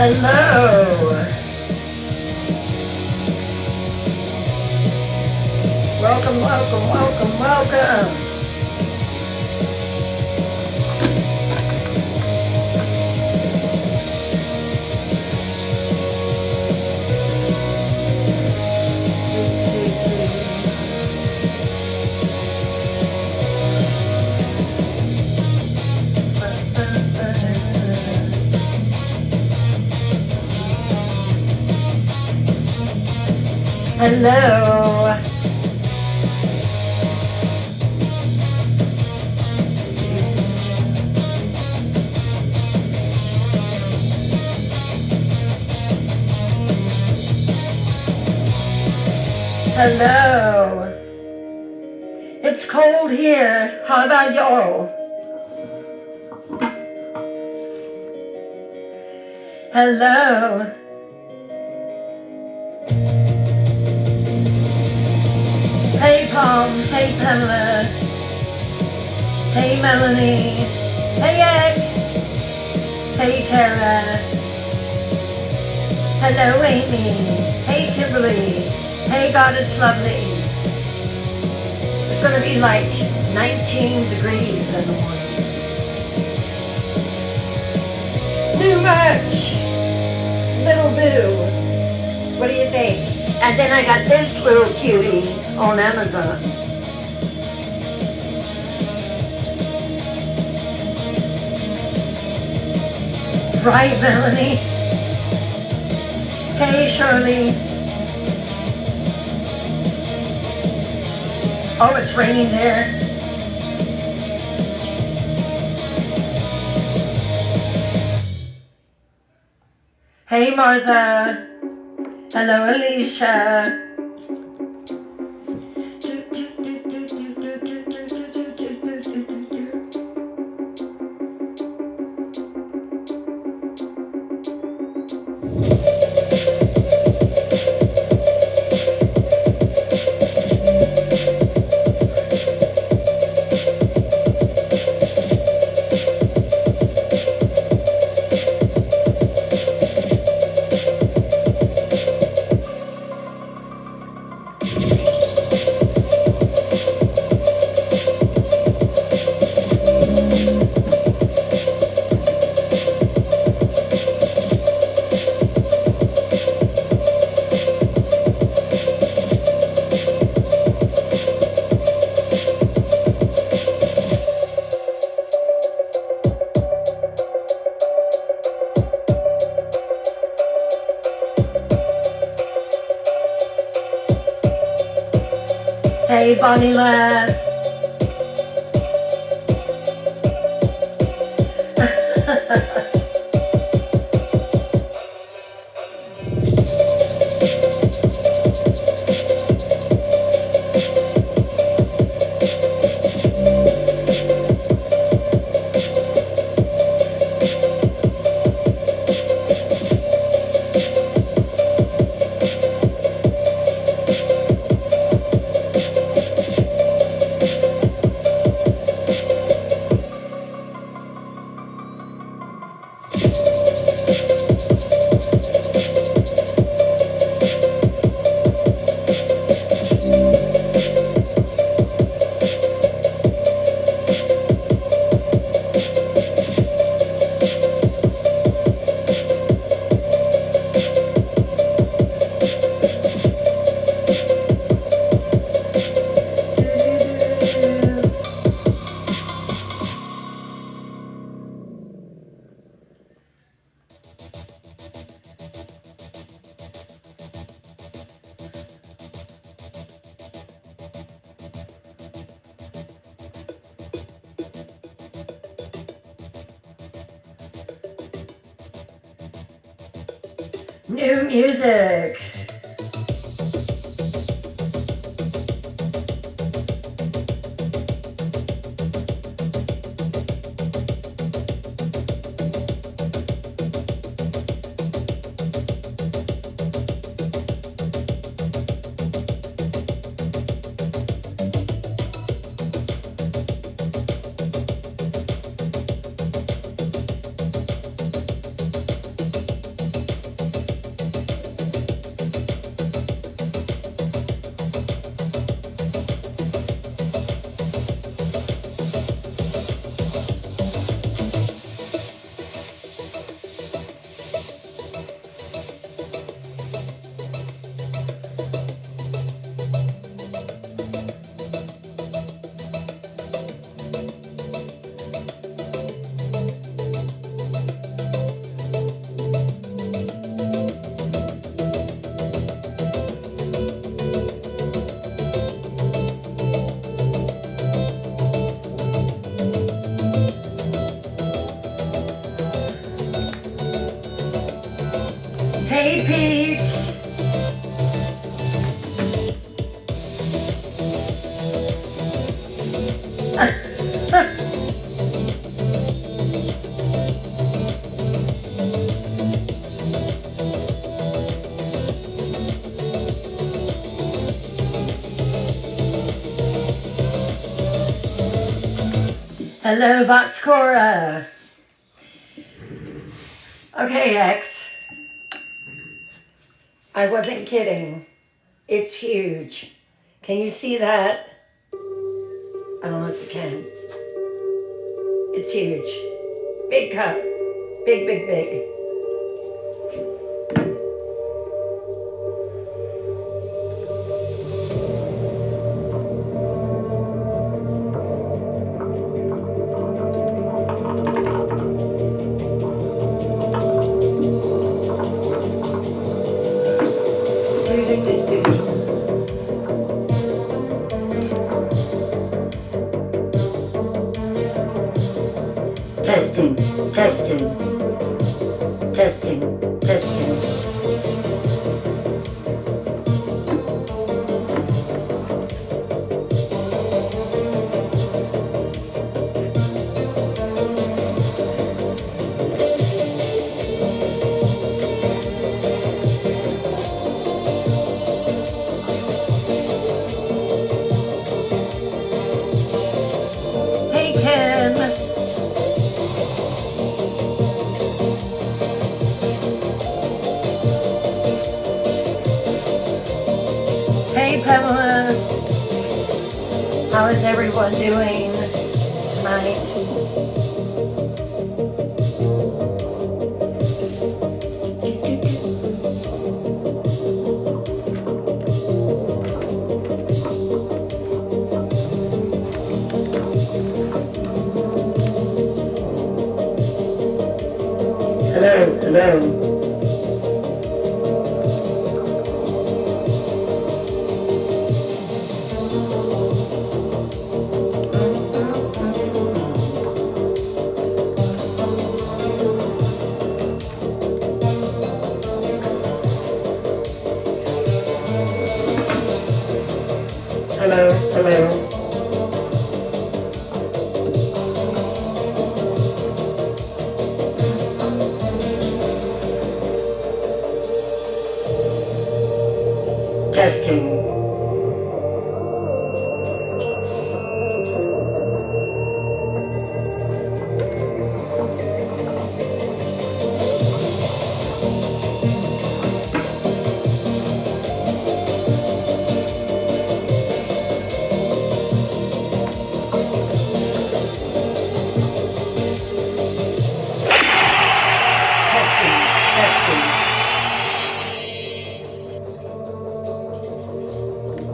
Hello. Welcome, welcome, welcome, welcome. Hello. Hello. It's cold here. How about y'all? Hello. Hey Palm, hey Pamela, hey Melanie, hey X, hey Tara, hello Amy, hey Kimberly, hey Goddess Lovely. It's gonna be like 19 degrees in the morning. New merch, Little Boo, what do you think? And then I got this little cutie on Amazon. Right, Melanie? Hey, Shirley. Oh, it's raining there. Hey, Martha. Hello, Alicia. Hey, Bonnie Lass. New music. Hey, Pete. Hello, Voxcora. Okay, X. I wasn't kidding. It's huge. Can you see that? I don't know if you can. It's huge. Big cup. Big, big, big. Testing, testing, testing, testing. Hey, Kim. Hey, Pamela. How is everyone doing tonight? Hello, hello. Hello, hello. Testing.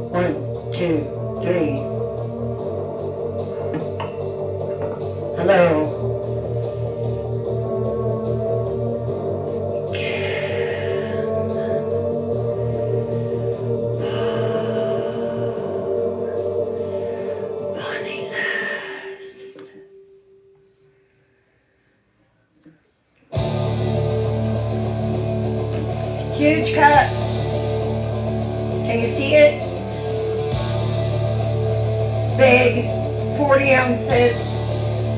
One, two, three. Hello. Huge cup. Can you see it? Big, 40 ounces,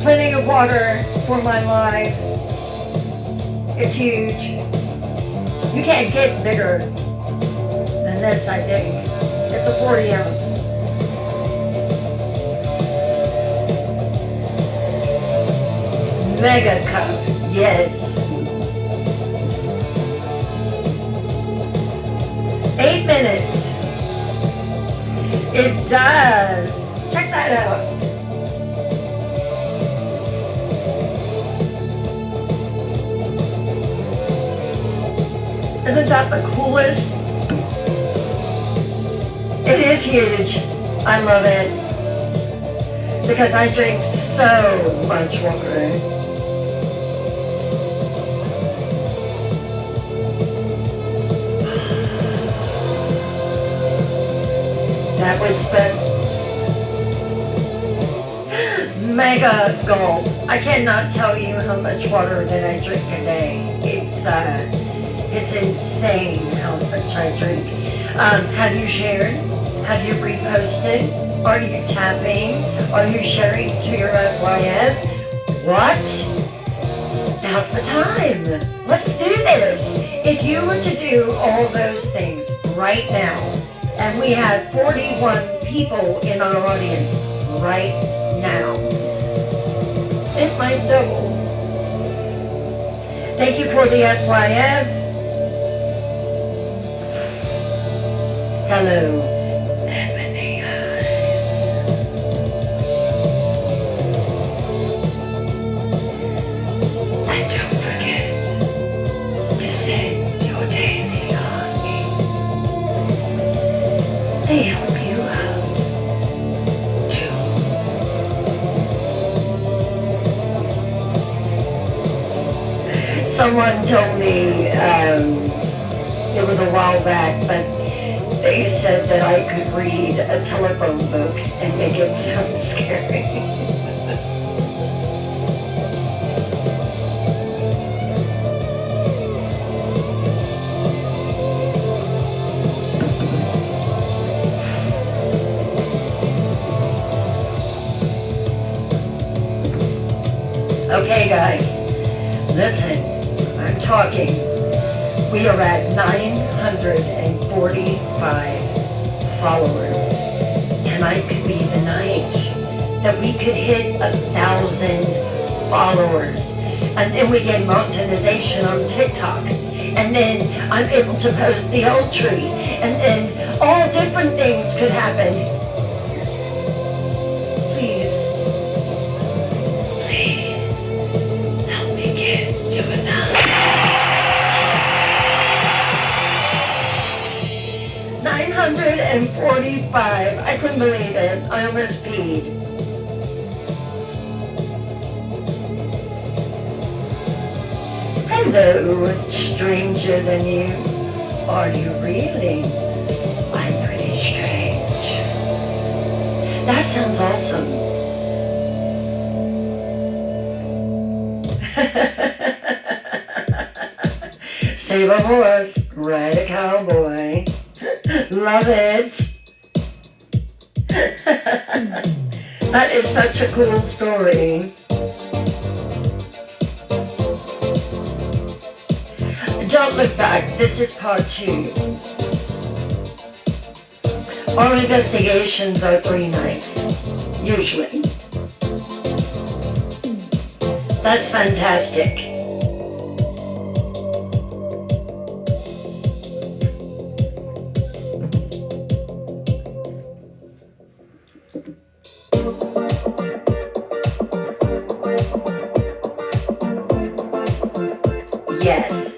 plenty of water for my life. It's huge. You can't get bigger than this, I think. It's a 40 ounce. Mega cup, yes. 8 minutes. It does. Check that out. Isn't that the coolest? It is huge. I love it. Because I drink so much water. That was spent. Mega gulp. I cannot tell you how much water that I drink a day. It's insane how much I drink. Have you shared? Have you reposted? Are you tapping? Are you sharing to your FYF? What? Now's the time. Let's do this. If you were to do all those things right now, and we have 41 people in our audience right now, it might double. Thank you for the FYF. Hello, Ebony Eyes. And don't forget to send your daily heartbeats. They help you out too. Someone told me, it was a while back, but they said that I could read a telephone book and make it sound scary. Okay, guys, listen, I'm talking. We are at 945 followers. Tonight could be the night that we could hit 1,000 followers. And then we get monetization on TikTok. And then I'm able to post the old tree. And then all different things could happen. Please, help me get to 1,000. 945. I couldn't believe it. I almost peed. Hello, stranger than you. Are you really? I'm pretty strange. That sounds awesome. Save a horse, ride a cowboy. Love it. That is such a cool story. Don't look back. This is part 2. Our investigations are 3 nights, usually. That's fantastic. Yes.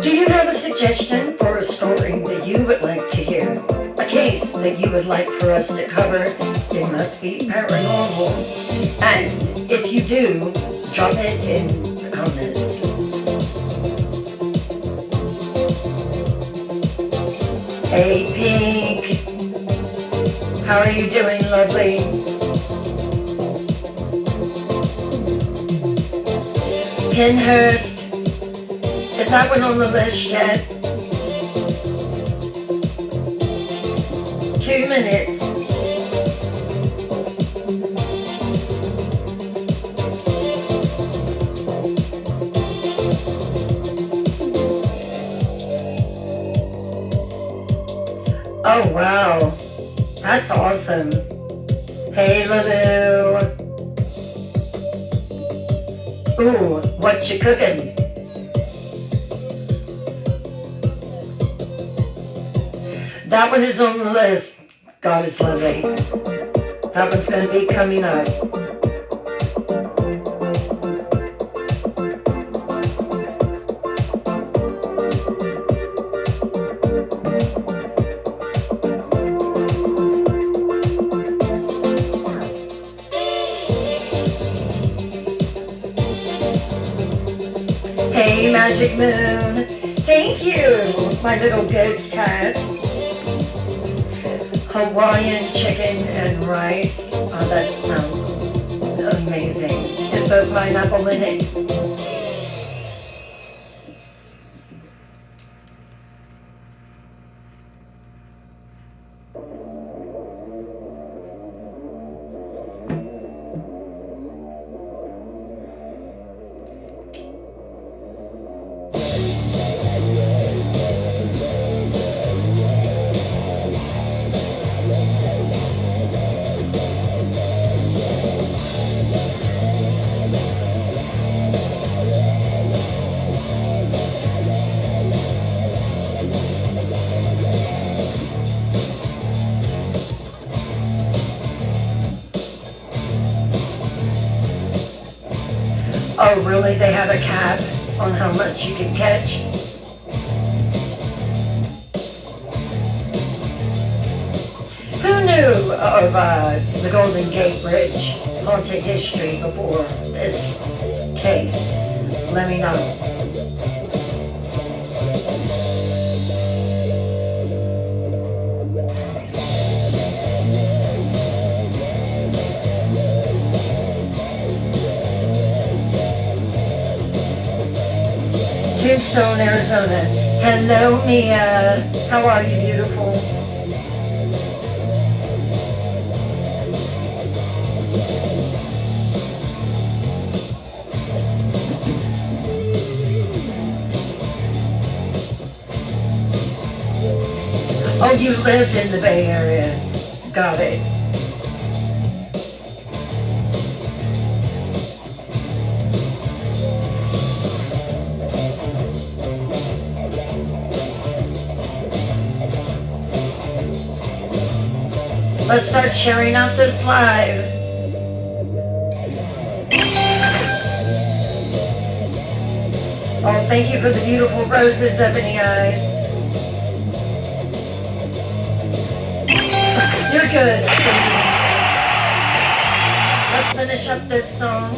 Do you have a suggestion for a story that you would like to hear? A case that you would like for us to cover? It must be paranormal. And if you do, drop it in the comments. Hey, Pink. How are you doing, lovely? Pinhurst. Is that one on the list yet? 2 minutes. Oh, wow. That's awesome. Hey, Lulu. Ooh, what you cooking? That one is on the list. God is lovely. That one's going to be coming up. Hey, Magic Moon. Thank you, my little ghost cat. Hawaiian chicken and rice. Oh, that sounds amazing. Is there pineapple in it? Oh, really? They have a cap on how much you can catch? Who knew of the Golden Gate Bridge haunted history before this case? Let me know. Tombstone, Arizona. Hello, Mia. How are you, beautiful? Oh, you lived in the Bay Area. Got it. Let's start sharing out this live. Oh, thank you for the beautiful roses, Ebony Eyes. You're good. Let's finish up this song.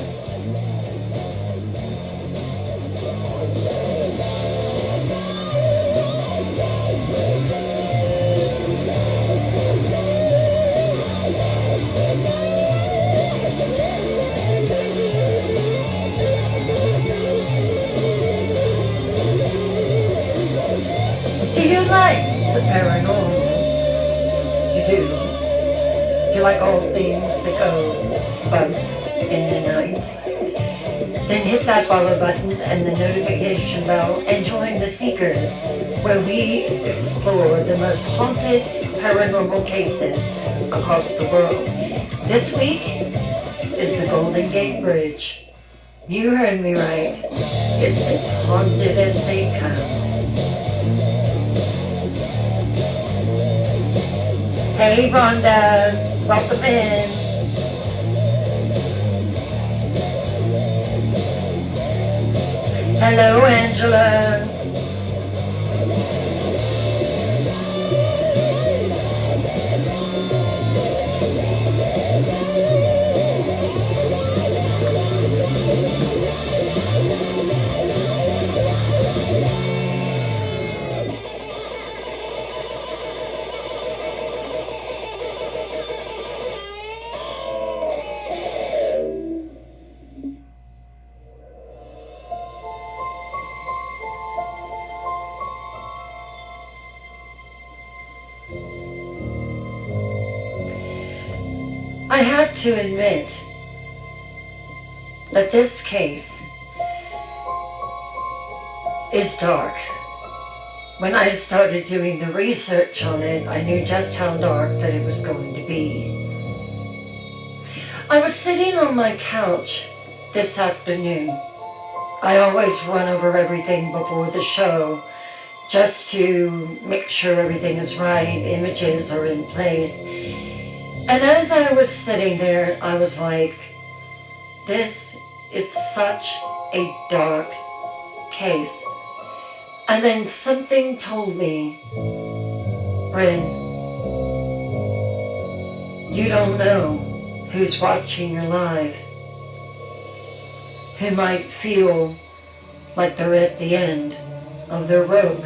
Do you like the paranormal? You do. You like all things that go bump in the night? Then hit that follow button and the notification bell and join the Seekers, where we explore the most haunted paranormal cases across the world. This week is the Golden Gate Bridge. You heard me right. It's as haunted as they come. Hey Rhonda, welcome in. Hello Angela. I have to admit that this case is dark. When I started doing the research on it, I knew just how dark that it was going to be. I was sitting on my couch this afternoon. I always run over everything before the show just to make sure everything is right, images are in place. And as I was sitting there, I was like, this is such a dark case. And then something told me, Bryn, you don't know who's watching your live, who might feel like they're at the end of their rope.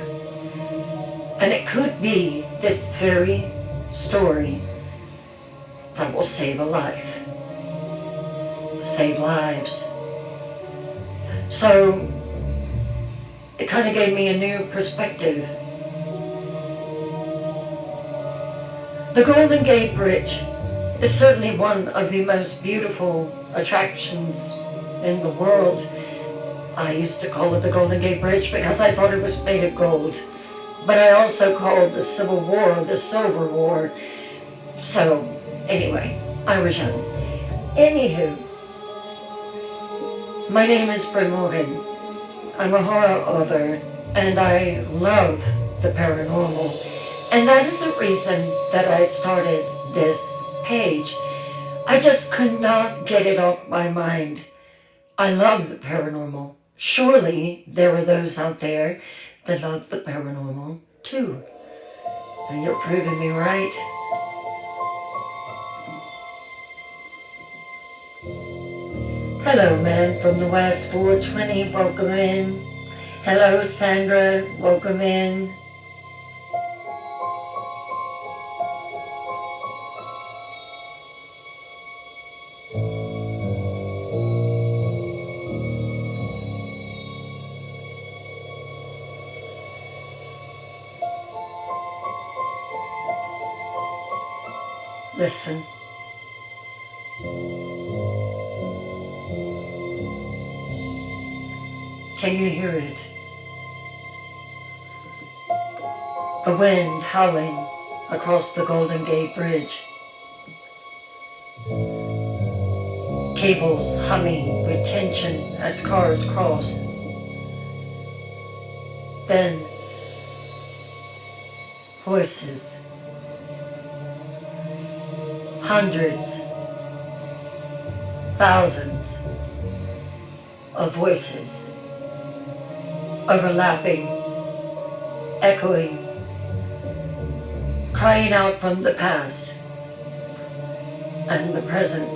And it could be this very story that will save a life, save lives. So it kind of gave me a new perspective. The Golden Gate Bridge is certainly one of the most beautiful attractions in the world. I used to call it the Golden Gate Bridge because I thought it was made of gold. But I also called the Civil War the Silver War. So anyway, I was young. Anywho, my name is Bryn Morgan. I'm a horror author and I love the paranormal. And that is the reason that I started this page. I just could not get it off my mind. I love the paranormal. Surely there are those out there that love the paranormal too. And you're proving me right. Hello, man from the West, 420, welcome in. Hello, Sandra, welcome in. Listen. Can you hear it? The wind howling across the Golden Gate Bridge. Cables humming with tension as cars cross. Then, voices. Hundreds, thousands of voices overlapping, echoing, crying out from the past and the present.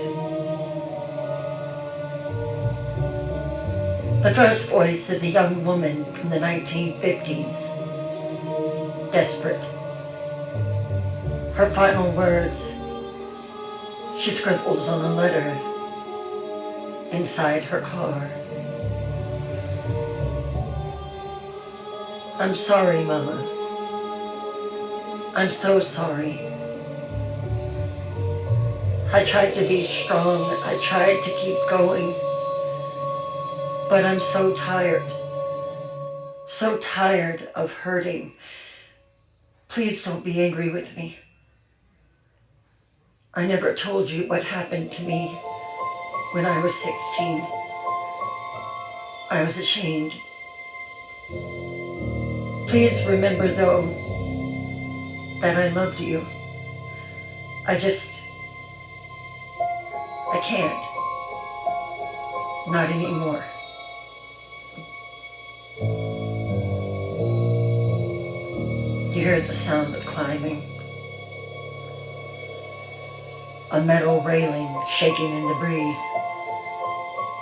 The first voice is a young woman from the 1950s, desperate. Her final words, she scribbles on a letter inside her car. I'm sorry, Mama. I'm so sorry. I tried to be strong. I tried to keep going. But I'm so tired. So tired of hurting. Please don't be angry with me. I never told you what happened to me when I was 16. I was ashamed. Please remember, though, that I loved you. I can't. Not anymore. You hear the sound of climbing. A metal railing shaking in the breeze.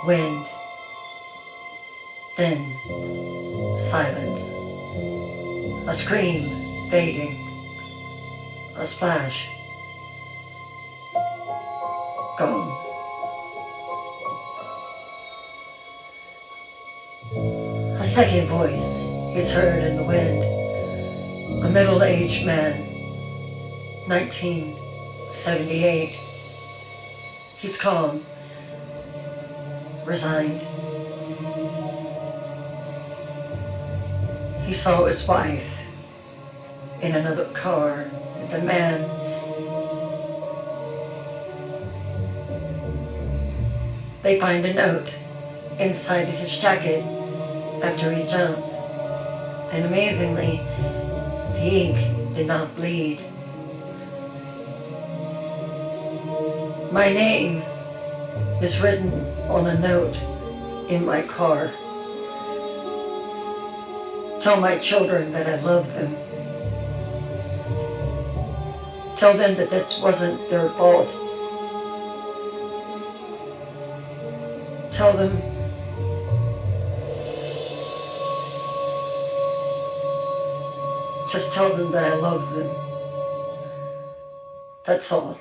Wind. Then silence. A scream fading. A splash. Gone. A second voice is heard in the wind. A middle-aged man, 1978. He's calm, resigned. He saw his wife in another car with a man. They find a note inside of his jacket after he jumps, and amazingly, the ink did not bleed. My name is written on a note in my car. Tell my children that I love them. Tell them that this wasn't their fault. Tell them just tell them that I love them. That's all.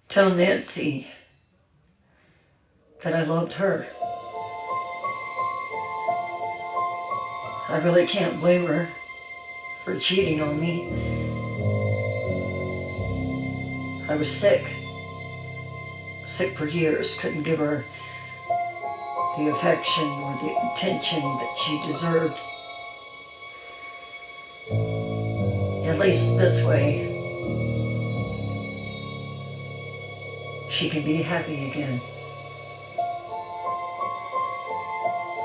Tell Nancy that I loved her. I really can't blame her for cheating on me. I was sick for years, couldn't give her the affection or the attention that she deserved. At least this way, she can be happy again.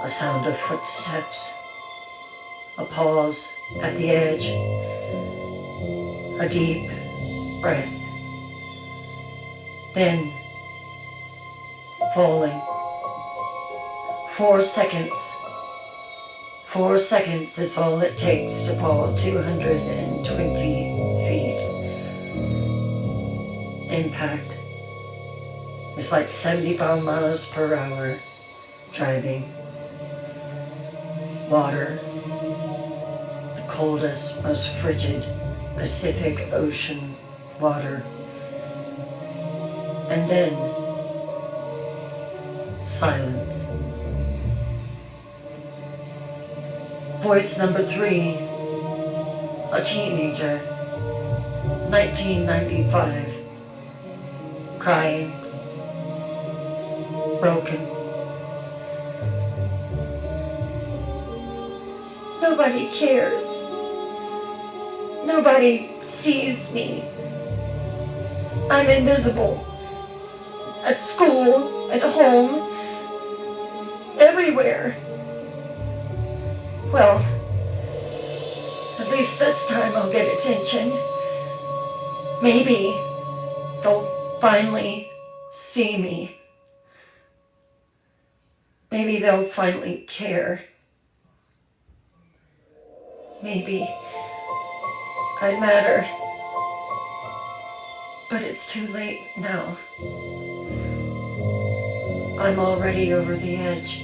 A sound of footsteps, a pause at the edge, a deep breath. Then falling. 4 seconds. 4 seconds is all it takes to fall 220 feet. Impact is like 75 miles per hour driving. Water, the coldest, most frigid Pacific Ocean water. And then silence. Voice number 3, a teenager, 1995, crying, broken. Nobody cares. Nobody sees me. I'm invisible. At school, at home, everywhere. Well, at least this time I'll get attention. Maybe they'll finally see me. Maybe they'll finally care. Maybe I matter. But it's too late now. I'm already over the edge.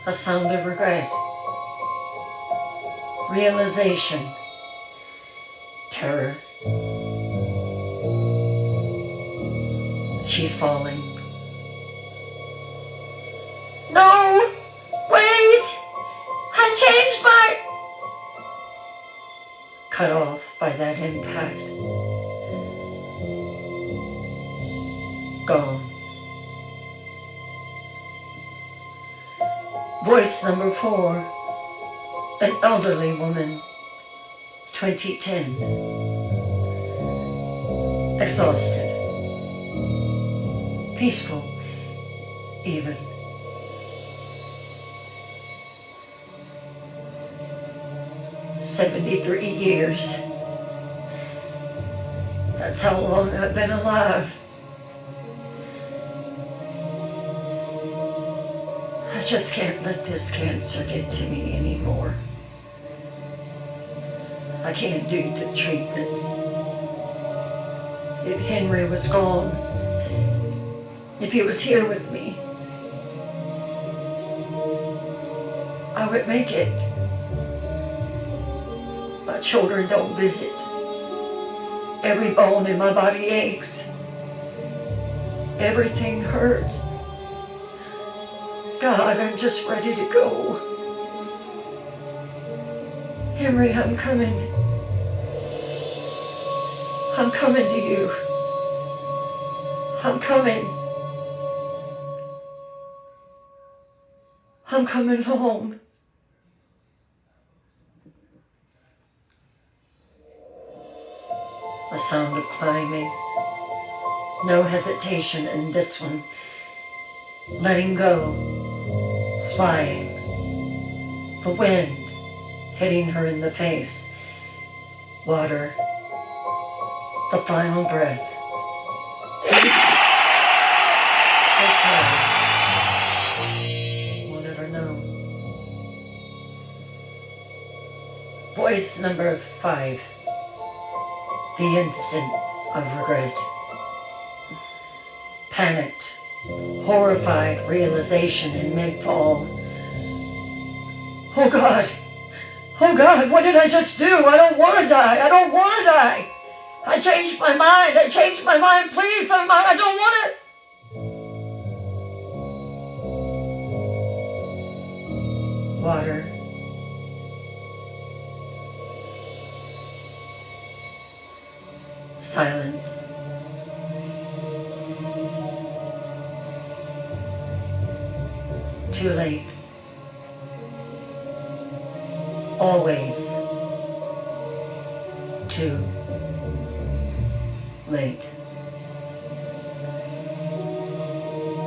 A sound of regret. Realization. Terror. She's falling. No! Wait! I changed my... Cut off by that impact. Gone. Voice number 4, an elderly woman, 2010. Exhausted. Peaceful, even. "73 years. That's how long I've been alive. I just can't let this cancer get to me anymore. I can't do the treatments. If Henry was gone, if he was here with me, I would make it. My children don't visit. Every bone in my body aches. Everything hurts. God, I'm just ready to go. Henry, I'm coming. I'm coming to you. I'm coming. I'm coming home. A sound of climbing. No hesitation in this one. Letting go. Flying. The wind hitting her in the face. Water. The final breath. Peace. Or terror. We'll never know. Voice number 5. The instant of regret. Panicked, horrified realization in mid-fall. Oh God, what did I just do? I don't want to die. I don't want to die. I changed my mind. Please, I don't want it. Water. Silence. Too late. Always too late.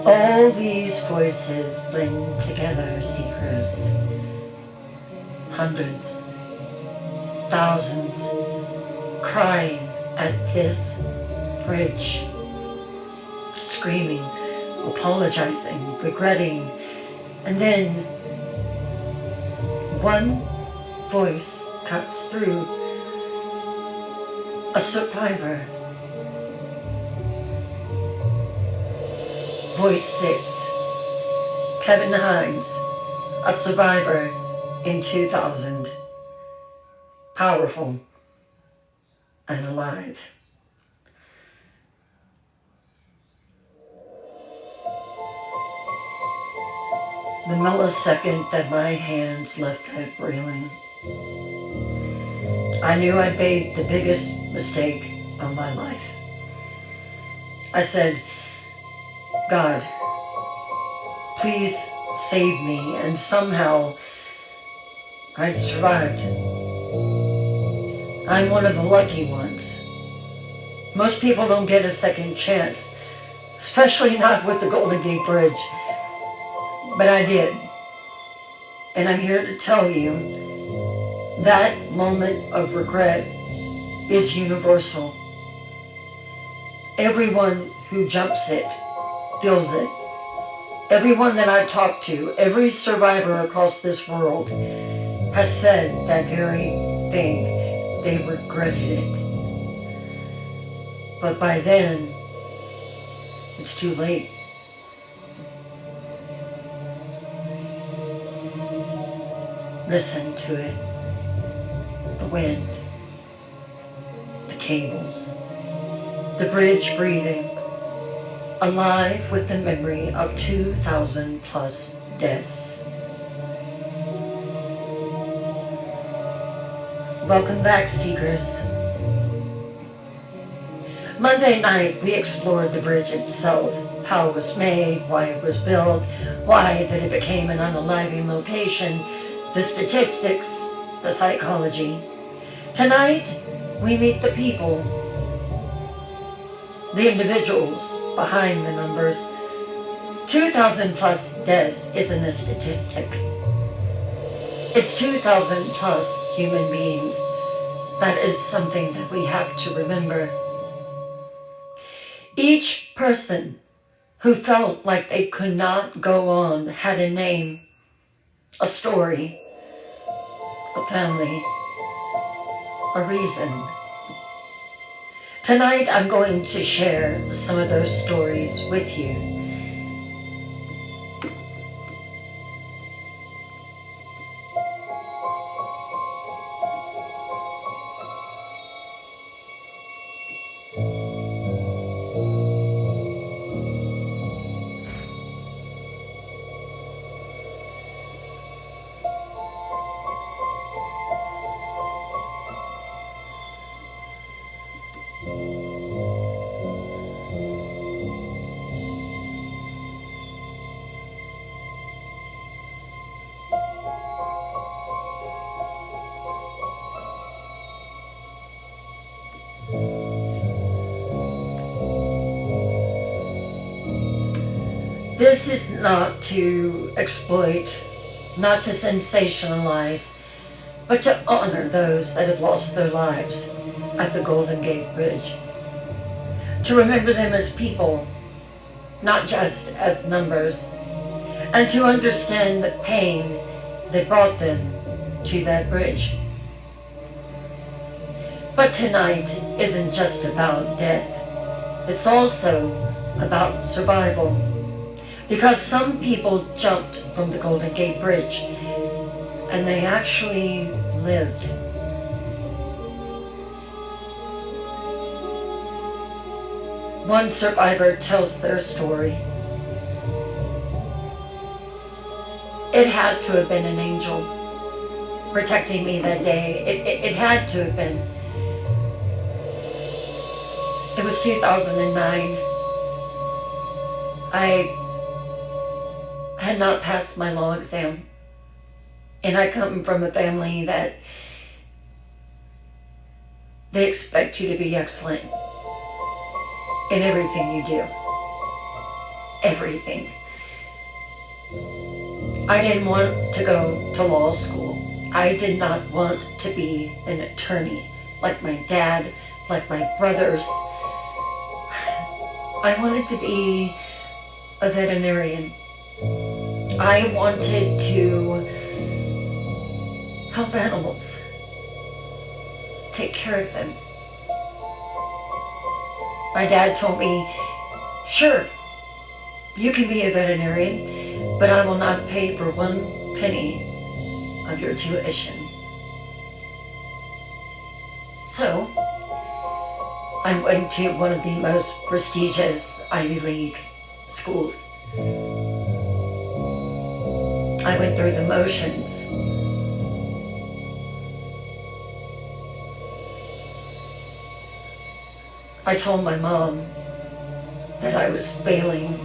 All these voices blend together, seekers. Hundreds, thousands, crying at this bridge screaming, apologizing, regretting, and then one voice cuts through. A survivor. Voice 6. Kevin Hines, a survivor in 2000. Powerful and alive. The millisecond that my hands left that railing, I knew I'd made the biggest mistake of my life. I said, God, please save me, and somehow I'd survived. I'm one of the lucky ones. Most people don't get a second chance, especially not with the Golden Gate Bridge. But I did. And I'm here to tell you that moment of regret is universal. Everyone who jumps it feels it. Everyone that I've talked to, every survivor across this world has said that very thing. They regretted it. But by then, it's too late. Listen to it. The wind, the cables, the bridge breathing, alive with the memory of 2,000 plus deaths. Welcome back, Seekers. Monday night, we explored the bridge itself, how it was made, why it was built, why that it became an unaliving location, the statistics, the psychology. Tonight, we meet the people, the individuals behind the numbers. 2,000 plus deaths isn't a statistic. It's 2,000 plus human beings. That is something that we have to remember. Each person who felt like they could not go on had a name, a story, a family, a reason. Tonight I'm going to share some of those stories with you. This is not to exploit, not to sensationalize, but to honor those that have lost their lives at the Golden Gate Bridge. To remember them as people, not just as numbers, and to understand the pain that brought them to that bridge. But tonight isn't just about death. It's also about survival. Because some people jumped from the Golden Gate Bridge and they actually lived. One survivor tells their story. It had to have been an angel protecting me that day. It had to have been. It was 2009. I had not passed my law exam. And I come from a family that they expect you to be excellent in everything you do. Everything. I didn't want to go to law school. I did not want to be an attorney like my dad, like my brothers. I wanted to be a veterinarian. I wanted to help animals, take care of them. My dad told me, sure, you can be a veterinarian, but I will not pay for 1 penny of your tuition. So, I went to one of the most prestigious Ivy League schools. I went through the motions. I told my mom that I was failing.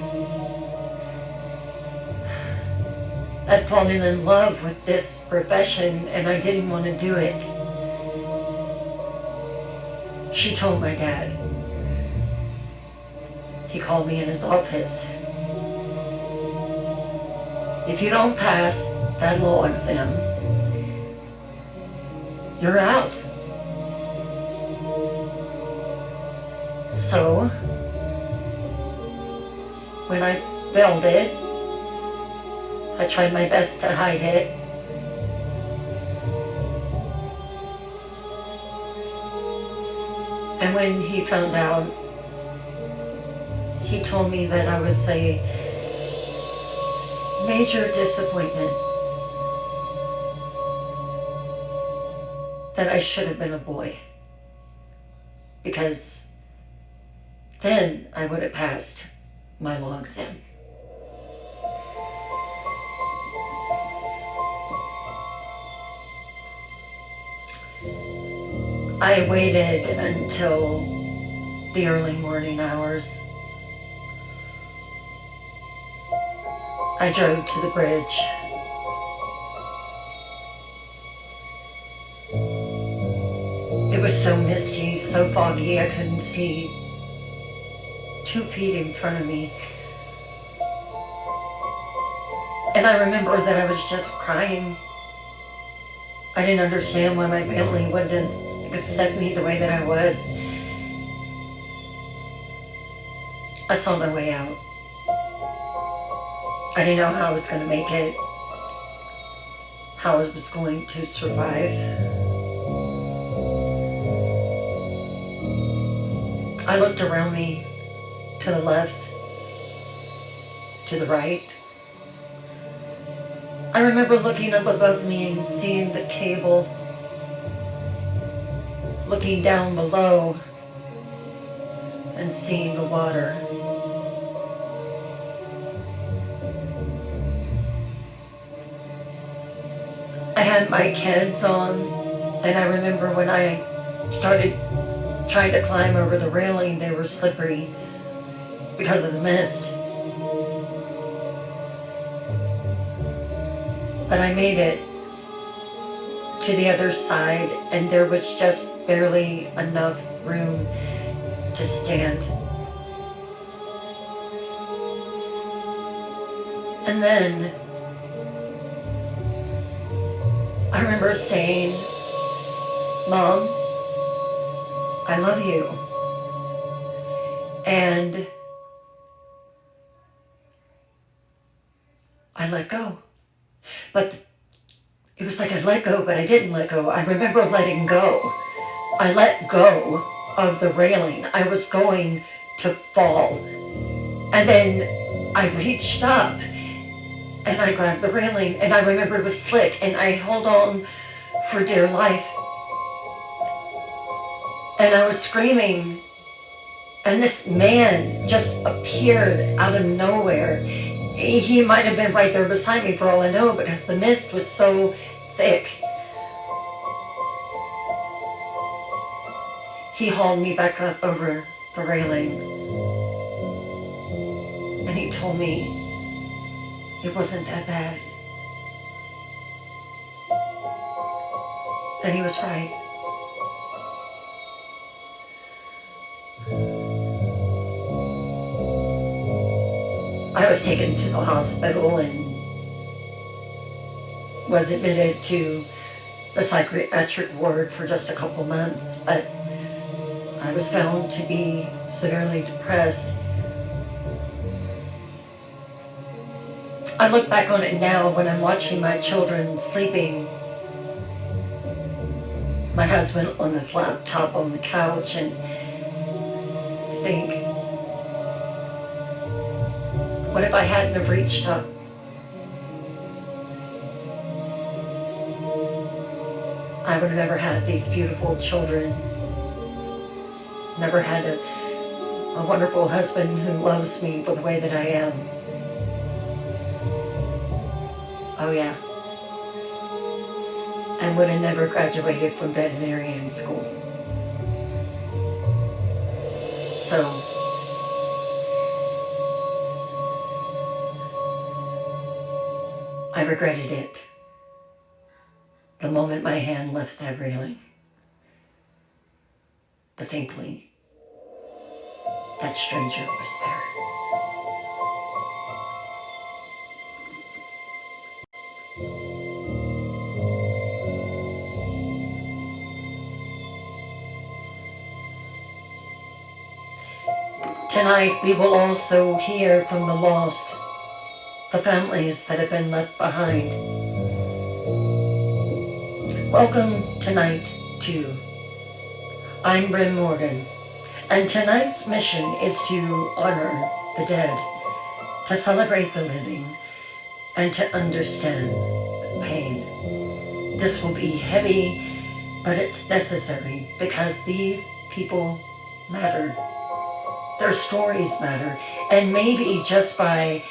I'd fallen in love with this profession and I didn't want to do it. She told my dad. He called me in his office. If you don't pass that law exam, you're out. So, when I failed it, I tried my best to hide it. And when he found out, he told me that I was a major disappointment, that I should have been a boy, because then I would have passed my law exam. I waited until the early morning hours. I drove to the bridge. It was so misty, so foggy, I couldn't see 2 feet in front of me. And I remember that I was just crying. I didn't understand why my family wouldn't accept me the way that I was. I saw my way out. I didn't know how I was going to make it, how I was going to survive. I looked around me, to the left, to the right. I remember looking up above me and seeing the cables, looking down below and seeing the water. I had my kids on, and I remember when I started trying to climb over the railing, they were slippery because of the mist. But I made it to the other side, and there was just barely enough room to stand. And then I remember saying, "Mom, I love you." And I let go. But it was like I let go, but I didn't let go. I remember letting go. I let go of the railing. I was going to fall. And then I reached up and I grabbed the railing, and I remember it was slick, and I held on for dear life. And I was screaming, and this man just appeared out of nowhere. He might have been right there beside me for all I know, because the mist was so thick. He hauled me back up over the railing, and he told me it wasn't that bad. And he was right. I was taken to the hospital and was admitted to the psychiatric ward for just a couple months, but I was found to be severely depressed I look back on it now when I'm watching my children sleeping, my husband on his laptop on the couch, and I think, what if I hadn't have reached up? I would have never had these beautiful children, never had a wonderful husband who loves me for the way that I am. Oh yeah. And would have never graduated from veterinarian school. So, I regretted it the moment my hand left that railing. But thankfully, that stranger was there. Tonight, we will also hear from the lost, the families that have been left behind. Welcome tonight to I'm Bryn Morgan, and tonight's mission is to honor the dead, to celebrate the living, and to understand pain. This will be heavy, but it's necessary because these people matter. Their stories matter, and maybe just by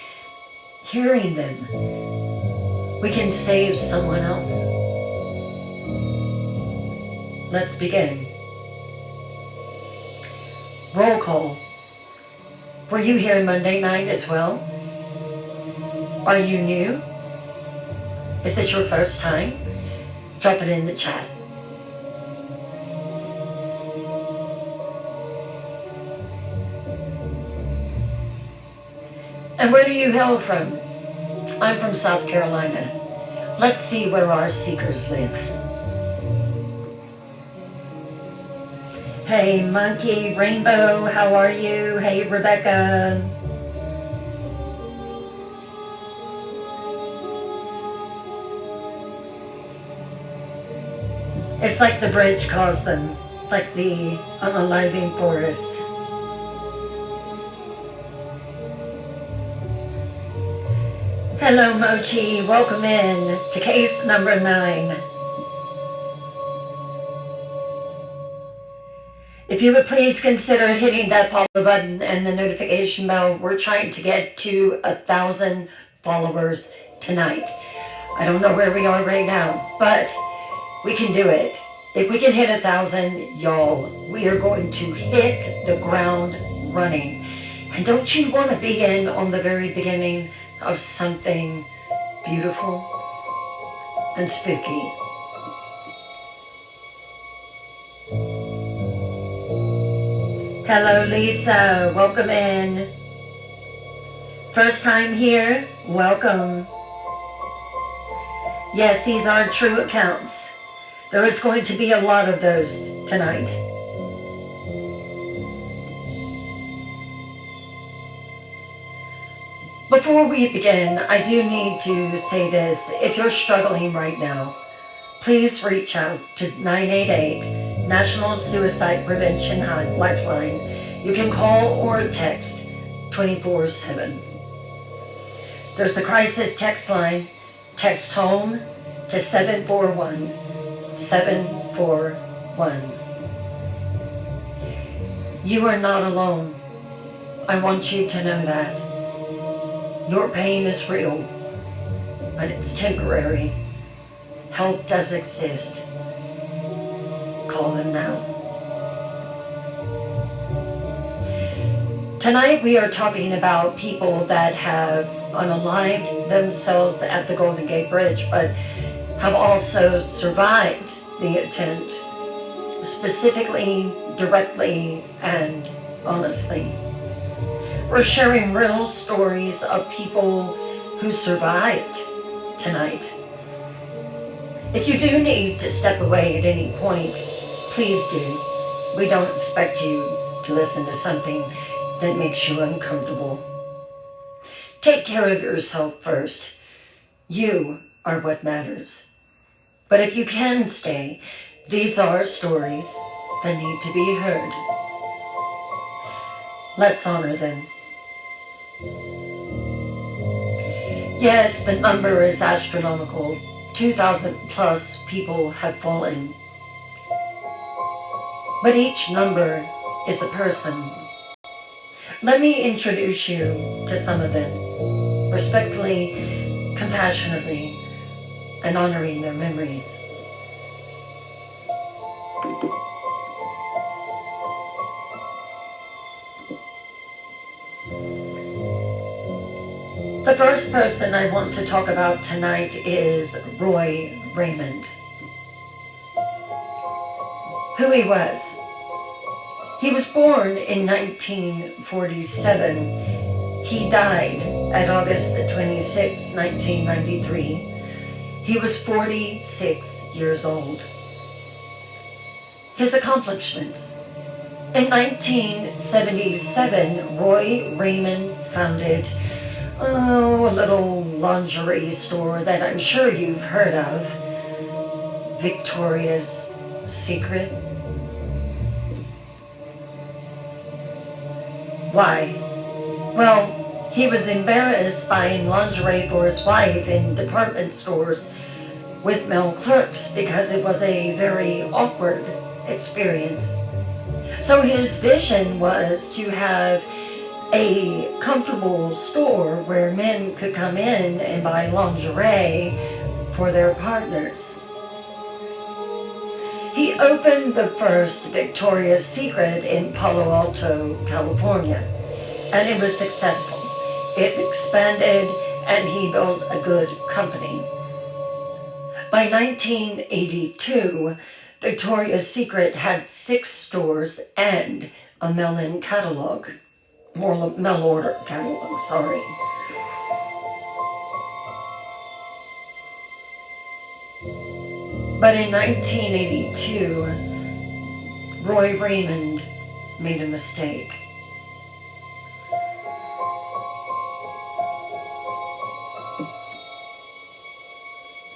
hearing them, we can save someone else. Let's begin. Roll call. Were you here Monday night as well? Are you new? Is this your first time? Drop it in the chat. And where do you hail from? I'm from South Carolina. Let's see where our seekers live. Hey, Monkey, Rainbow, how are you? Hey, Rebecca. It's like the bridge caused them, like the unaliving forest. Hello, Mochi. Welcome in to case number 9. If you would please consider hitting that follow button and the notification bell. We're trying to get to 1,000 followers tonight. I don't know where we are right now, but we can do it. If we can hit 1,000, y'all, we are going to hit the ground running. And don't you want to be in on the very beginning of something beautiful and spooky? Hello, Lisa. Welcome in. First time here? Welcome. Yes, these are true accounts. There is going to be a lot of those tonight. Before we begin, I do need to say this. If you're struggling right now, please reach out to 988 National Suicide Prevention Lifeline. You can call or text 24/7. There's the crisis text line. Text HOME to 741-741. You are not alone. I want you to know that. Your pain is real, but it's temporary. Help does exist. Call them now. Tonight we are talking about people that have unalived themselves at the Golden Gate Bridge, but have also survived the attempt, specifically, directly, and honestly. We're sharing real stories of people who survived tonight. If you do need to step away at any point, please do. We don't expect you to listen to something that makes you uncomfortable. Take care of yourself first. You are what matters. But if you can stay, these are stories that need to be heard. Let's honor them. Yes, the number is astronomical. 2,000 plus people have fallen. But each number is a person. Let me introduce you to some of them, respectfully, compassionately, and honoring their memories. The first person I want to talk about tonight is Roy Raymond. Who he was. He was born in 1947. He died at August 26, 1993. He was 46 years old. His accomplishments. In 1977, Roy Raymond founded a little lingerie store that I'm sure you've heard of, Victoria's Secret. Why? Well, he was embarrassed buying lingerie for his wife in department stores with male clerks because it was a very awkward experience. So his vision was to have a comfortable store where men could come in and buy lingerie for their partners. He opened the first Victoria's Secret in Palo Alto, California, and it was successful. It expanded and he built a good company. By 1982, Victoria's Secret had 6 stores and a mail-in catalog. Mail-order catalog, sorry. But in 1982, Roy Raymond made a mistake.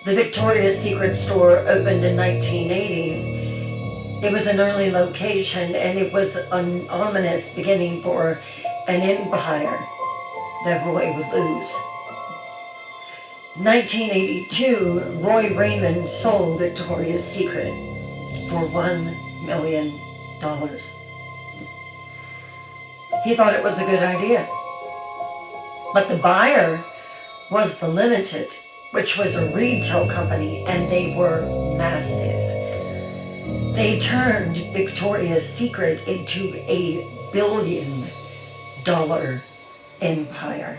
The Victoria's Secret store opened in 1980s. It was an early location and it was an ominous beginning for an empire that Roy would lose. 1982, Roy Raymond sold Victoria's Secret for $1 million. He thought it was a good idea. But the buyer was the Limited, which was a retail company, and they were massive. They turned Victoria's Secret into a $1 billion empire.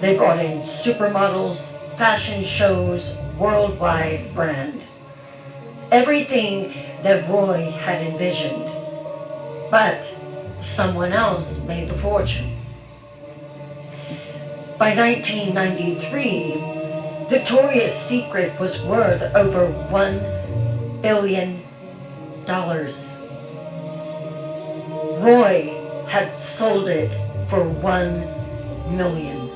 They brought in supermodels, fashion shows, worldwide brand. Everything that Roy had envisioned. But someone else made the fortune. By 1993, Victoria's Secret was worth over $1 billion. Roy had sold it for $1 million.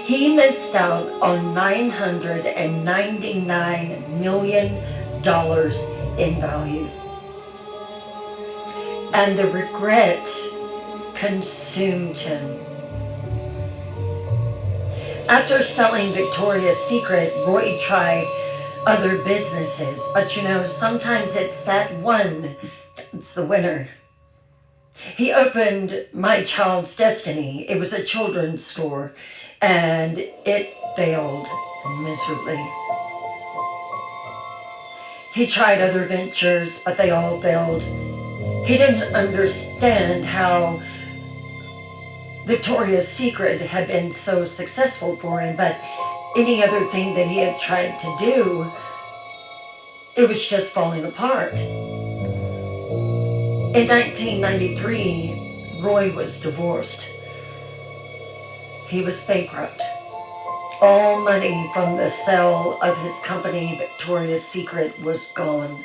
He missed out on $999 million in value. And the regret consumed him. After selling Victoria's Secret, Roy tried other businesses, but sometimes it's that one that's the winner. He opened My Child's Destiny. It was a children's store, and it failed miserably. He tried other ventures, but they all failed. He didn't understand how Victoria's Secret had been so successful for him, but any other thing that he had tried to do, it was just falling apart. In 1993, Roy was divorced. He was bankrupt. All money from the sale of his company, Victoria's Secret, was gone.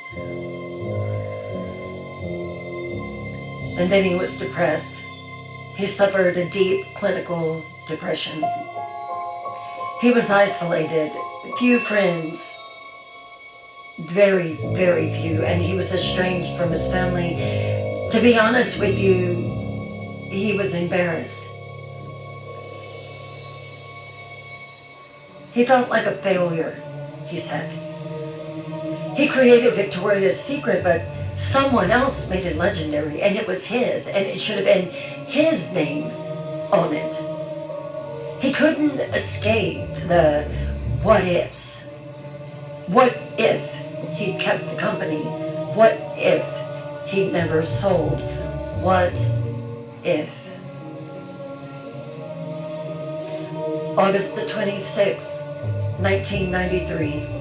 And then he was depressed. He suffered a deep clinical depression. He was isolated, few friends, very, very few, and he was estranged from his family. To be honest with you, he was embarrassed. He felt like a failure, he said. He created Victoria's Secret, but someone else made it legendary, and it was his, and it should have been his name on it. He couldn't escape the what ifs. What if he'd kept the company? What if he'd never sold? What if? August the 26th, 1993.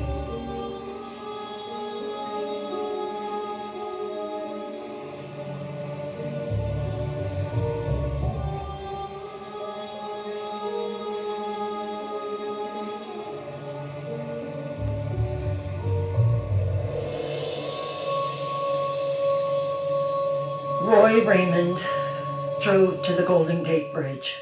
Roy Raymond drove to the Golden Gate Bridge.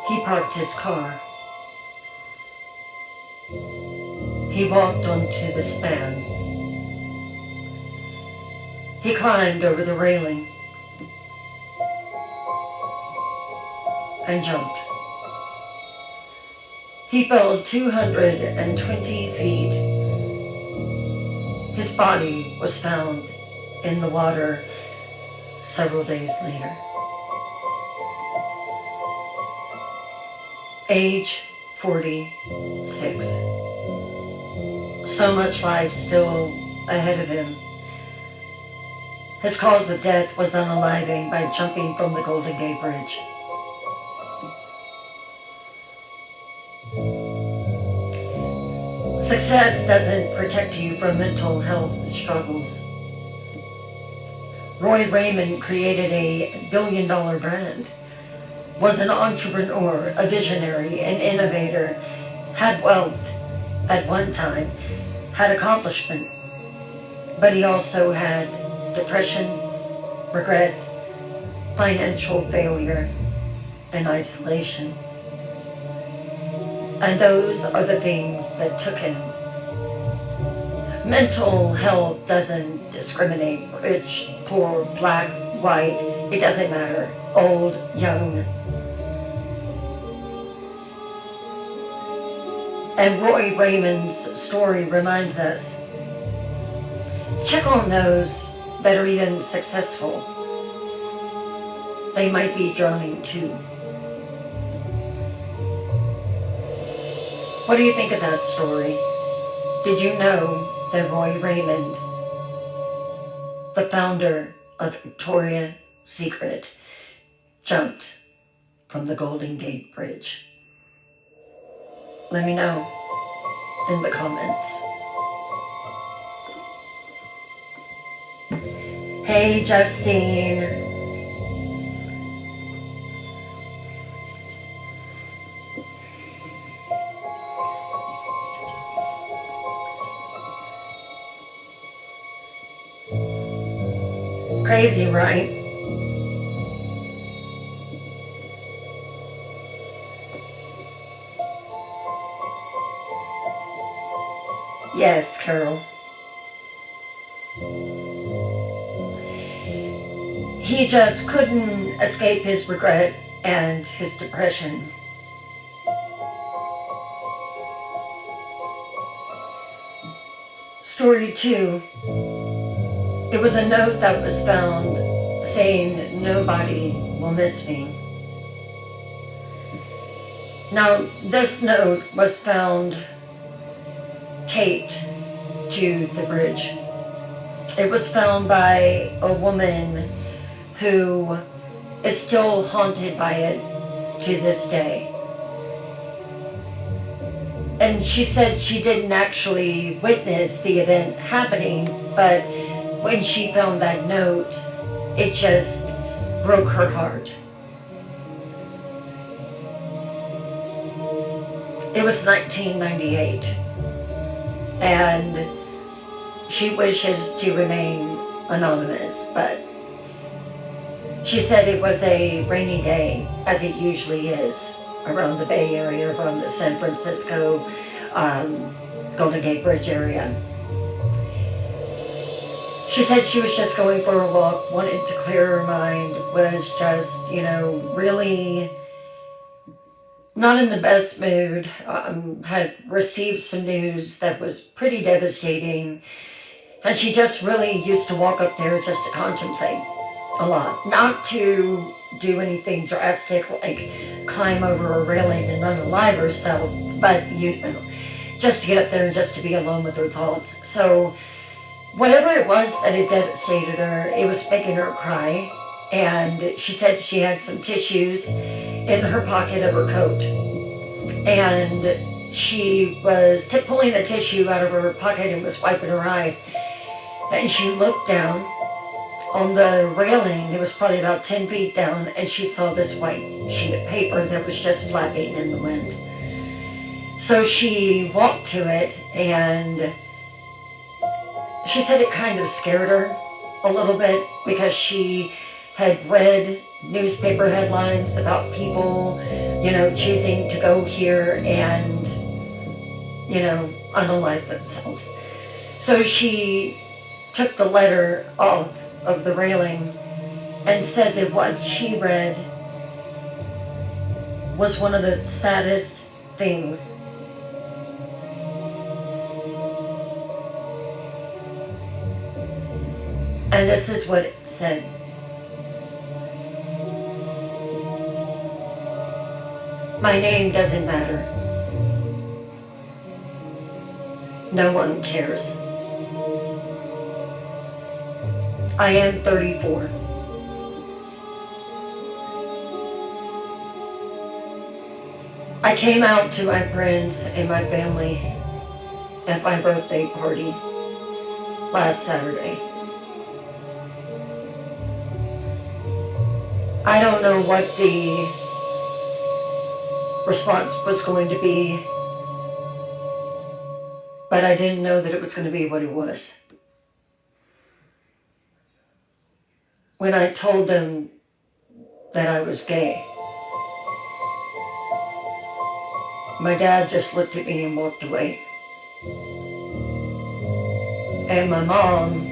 He parked his car. He walked onto the span. He climbed over the railing and jumped. He fell 220 feet. His body was found in the water several days later. Age 46. So much life still ahead of him. His cause of death was unaliving by jumping from the Golden Gate Bridge. Success doesn't protect you from mental health struggles. Roy Raymond created a billion-dollar brand, was an entrepreneur, a visionary, an innovator, had wealth at one time, had accomplishment, but he also had depression, regret, financial failure, and isolation. And those are the things that took him. Mental health doesn't discriminate, rich, poor, black, white, it doesn't matter, old, young. And Roy Raymond's story reminds us, check on those that are even successful. They might be drowning too. What do you think of that story? Did you know that Roy Raymond, the founder of Victoria's Secret, jumped from the Golden Gate Bridge? Let me know in the comments. Hey, Justine. Crazy, right? Yes, Carol. He just couldn't escape his regret and his depression. Story 2. It was a note that was found saying, "Nobody will miss me." Now, this note was found taped to the bridge. It was found by a woman who is still haunted by it to this day. And she said she didn't actually witness the event happening, but when she found that note, it just broke her heart. It was 1998, and she wishes to remain anonymous, but she said it was a rainy day, as it usually is around the Bay Area, around the San Francisco, Golden Gate Bridge area. She said she was just going for a walk, wanted to clear her mind, was just, really not in the best mood, had received some news that was pretty devastating, and she just really used to walk up there just to contemplate a lot. Not to do anything drastic like climb over a railing and unalive herself, but just to get up there and just to be alone with her thoughts. So whatever it was that had devastated her, it was making her cry. And she said she had some tissues in her pocket of her coat. And she was pulling a tissue out of her pocket and was wiping her eyes. And she looked down on the railing. It was probably about 10 feet down, and she saw this white sheet of paper that was just flapping in the wind. So she walked to it, and she said it kind of scared her a little bit because she had read newspaper headlines about people, choosing to go here and, unalive themselves. So she took the letter off of the railing and said that what she read was one of the saddest things and this is what it said. My name doesn't matter. No one cares. I am 34. I came out to my friends and my family at my birthday party last Saturday. I don't know what the response was going to be, but I didn't know that it was going to be what it was. When I told them that I was gay, my dad just looked at me and walked away. And my mom,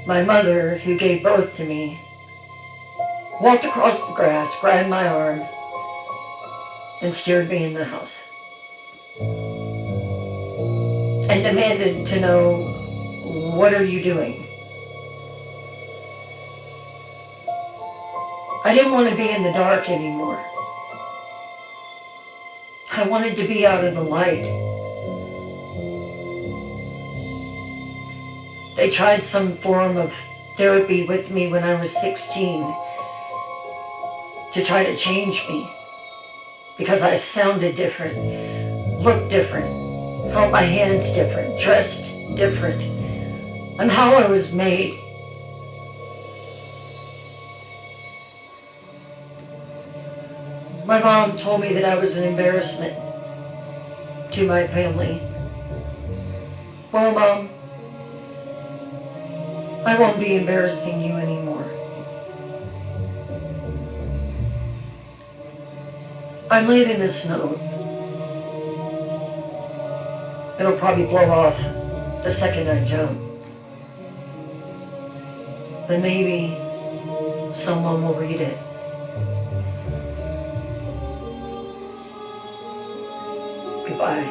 my mother, who gave birth to me, walked across the grass, grabbed my arm, and steered me in the house. And demanded to know, what are you doing? I didn't want to be in the dark anymore. I wanted to be out of the light. They tried some form of therapy with me when I was 16 to try to change me because I sounded different, looked different, held my hands different, dressed different, and how I was made. My mom told me that I was an embarrassment to my family. Well, Mom, I won't be embarrassing you anymore. I'm leaving this note. It'll probably blow off the second I jump. But maybe someone will read it. Goodbye.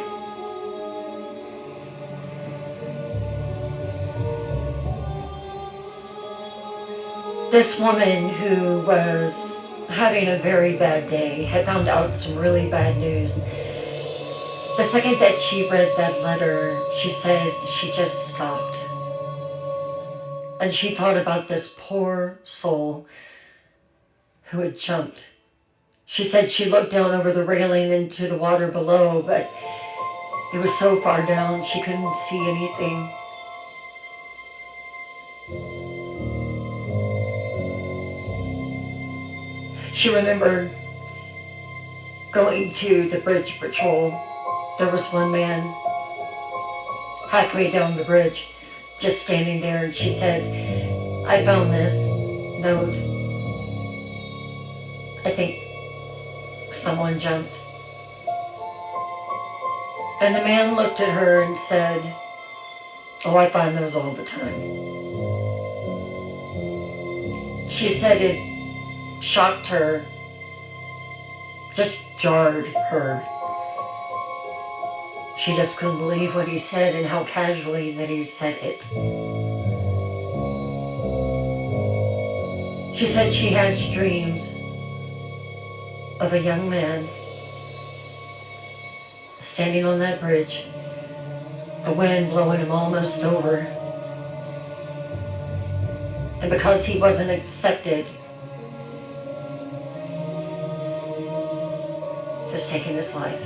This woman who was having a very bad day had found out some really bad news. The second that she read that letter, she said she just stopped. And she thought about this poor soul who had jumped. She said she looked down over the railing into the water below, but it was so far down she couldn't see anything. She remembered going to the bridge patrol, there was one man halfway down the bridge just standing there, and she said, I found this note. I think someone jumped. And the man looked at her and said, oh, I find those all the time. She said it shocked her, just jarred her. She just couldn't believe what he said and how casually that he said it. She said she had dreams of a young man standing on that bridge, the wind blowing him almost over. And because he wasn't accepted, just taking his life.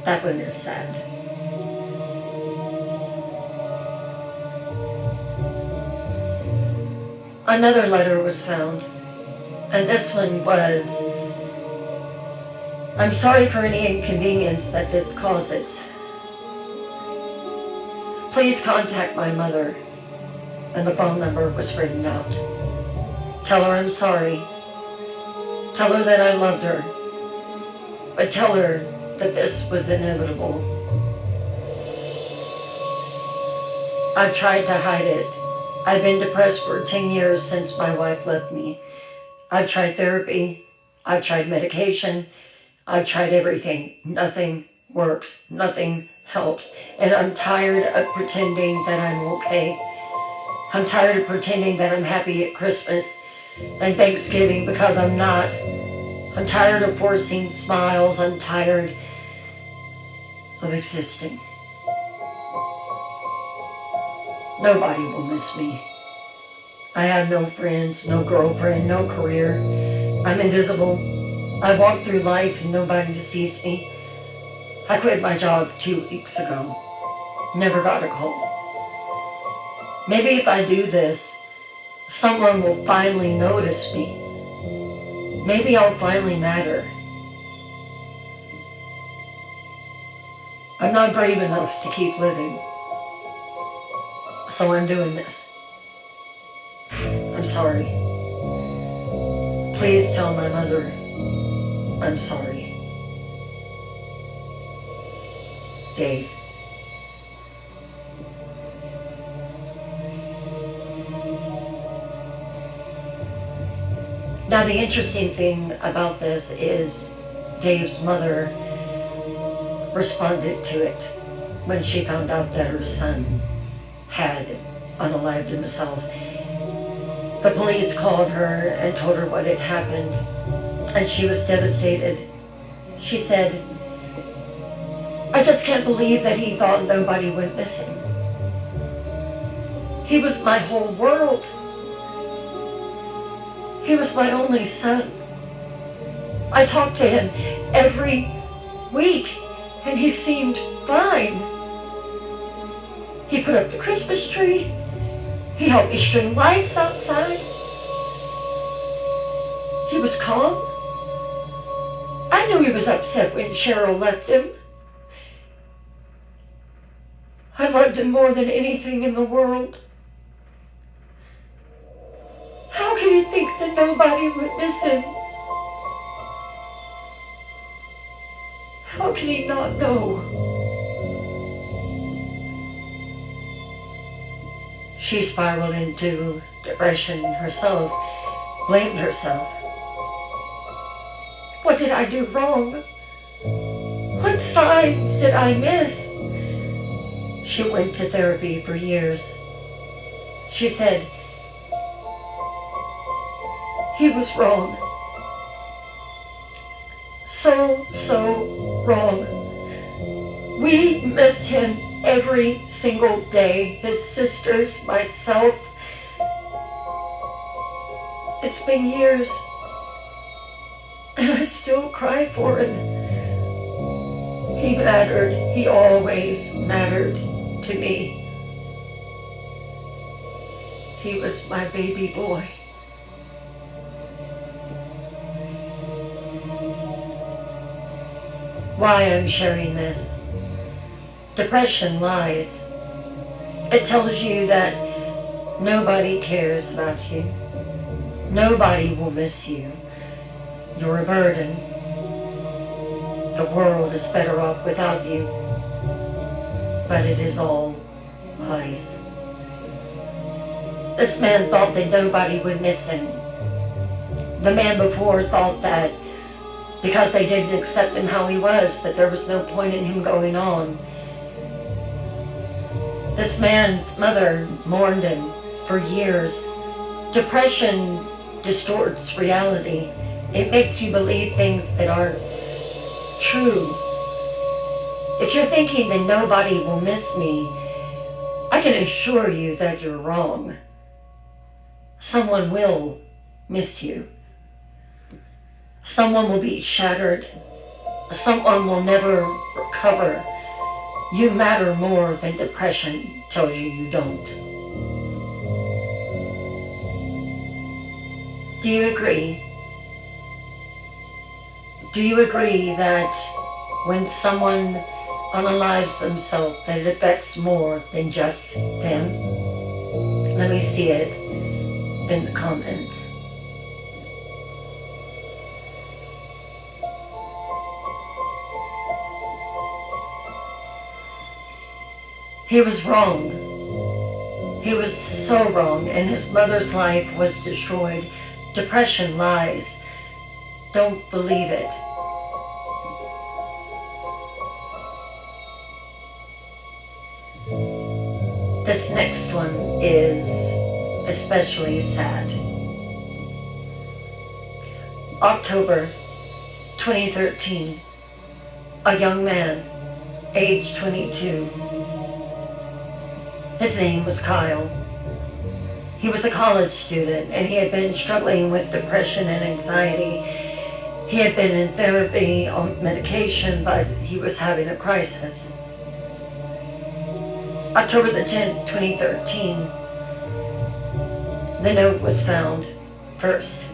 That one is sad. Another letter was found, and this one was, I'm sorry for any inconvenience that this causes. Please contact my mother. And the phone number was written out. Tell her I'm sorry. Tell her that I loved her. But tell her that this was inevitable. I've tried to hide it. I've been depressed for 10 years since my wife left me. I've tried therapy. I've tried medication. I've tried everything. Nothing works. Nothing helps. And I'm tired of pretending that I'm okay. I'm tired of pretending that I'm happy at Christmas and Thanksgiving because I'm not. I'm tired of forcing smiles. I'm tired of existing. Nobody will miss me. I have no friends, no girlfriend, no career. I'm invisible. I walk through life and nobody sees me. I quit my job 2 weeks ago. Never got a call. Maybe if I do this, someone will finally notice me. Maybe I'll finally matter. I'm not brave enough to keep living. So I'm doing this. I'm sorry. Please tell my mother I'm sorry. Dave. Now the interesting thing about this is Dave's mother responded to it when she found out that her son had unalived himself. The police called her and told her what had happened, and she was devastated. She said, I just can't believe that he thought nobody went missing. He was my whole world. He was my only son. I talked to him every week, and he seemed fine. He put up the Christmas tree. He helped me string lights outside. He was calm. I knew he was upset when Cheryl left him. I loved him more than anything in the world. How can you think that nobody would miss him? How can he not know? She spiraled into depression herself, blamed herself. What did I do wrong? What signs did I miss? She went to therapy for years. She said, he was wrong. So wrong. We miss him every single day. His sisters, myself. It's been years. And I still cry for him. He mattered. He always mattered to me. He was my baby boy. why I'm sharing this. Depression lies. It tells you that nobody cares about you. Nobody will miss you. You're a burden. The world is better off without you. But it is all lies. This man thought that nobody would miss him. The man before thought that because they didn't accept him how he was, that there was no point in him going on. This man's mother mourned him for years. Depression distorts reality. It makes you believe things that aren't true. If you're thinking that nobody will miss me, I can assure you that you're wrong. Someone will miss you. Someone will be shattered. Someone will never recover. You matter more than depression tells you you don't. Do you agree? Do you agree that when someone unalives themselves, that it affects more than just them? Let me see it in the comments. He was wrong. He was so wrong, and his mother's life was destroyed. Depression lies. Don't believe it. This next one is especially sad. October 2013. A young man, age 22. His name was Kyle. He was a college student and he had been struggling with depression and anxiety. He had been in therapy on medication, but he was having a crisis. October the 10th, 2013, the note was found first.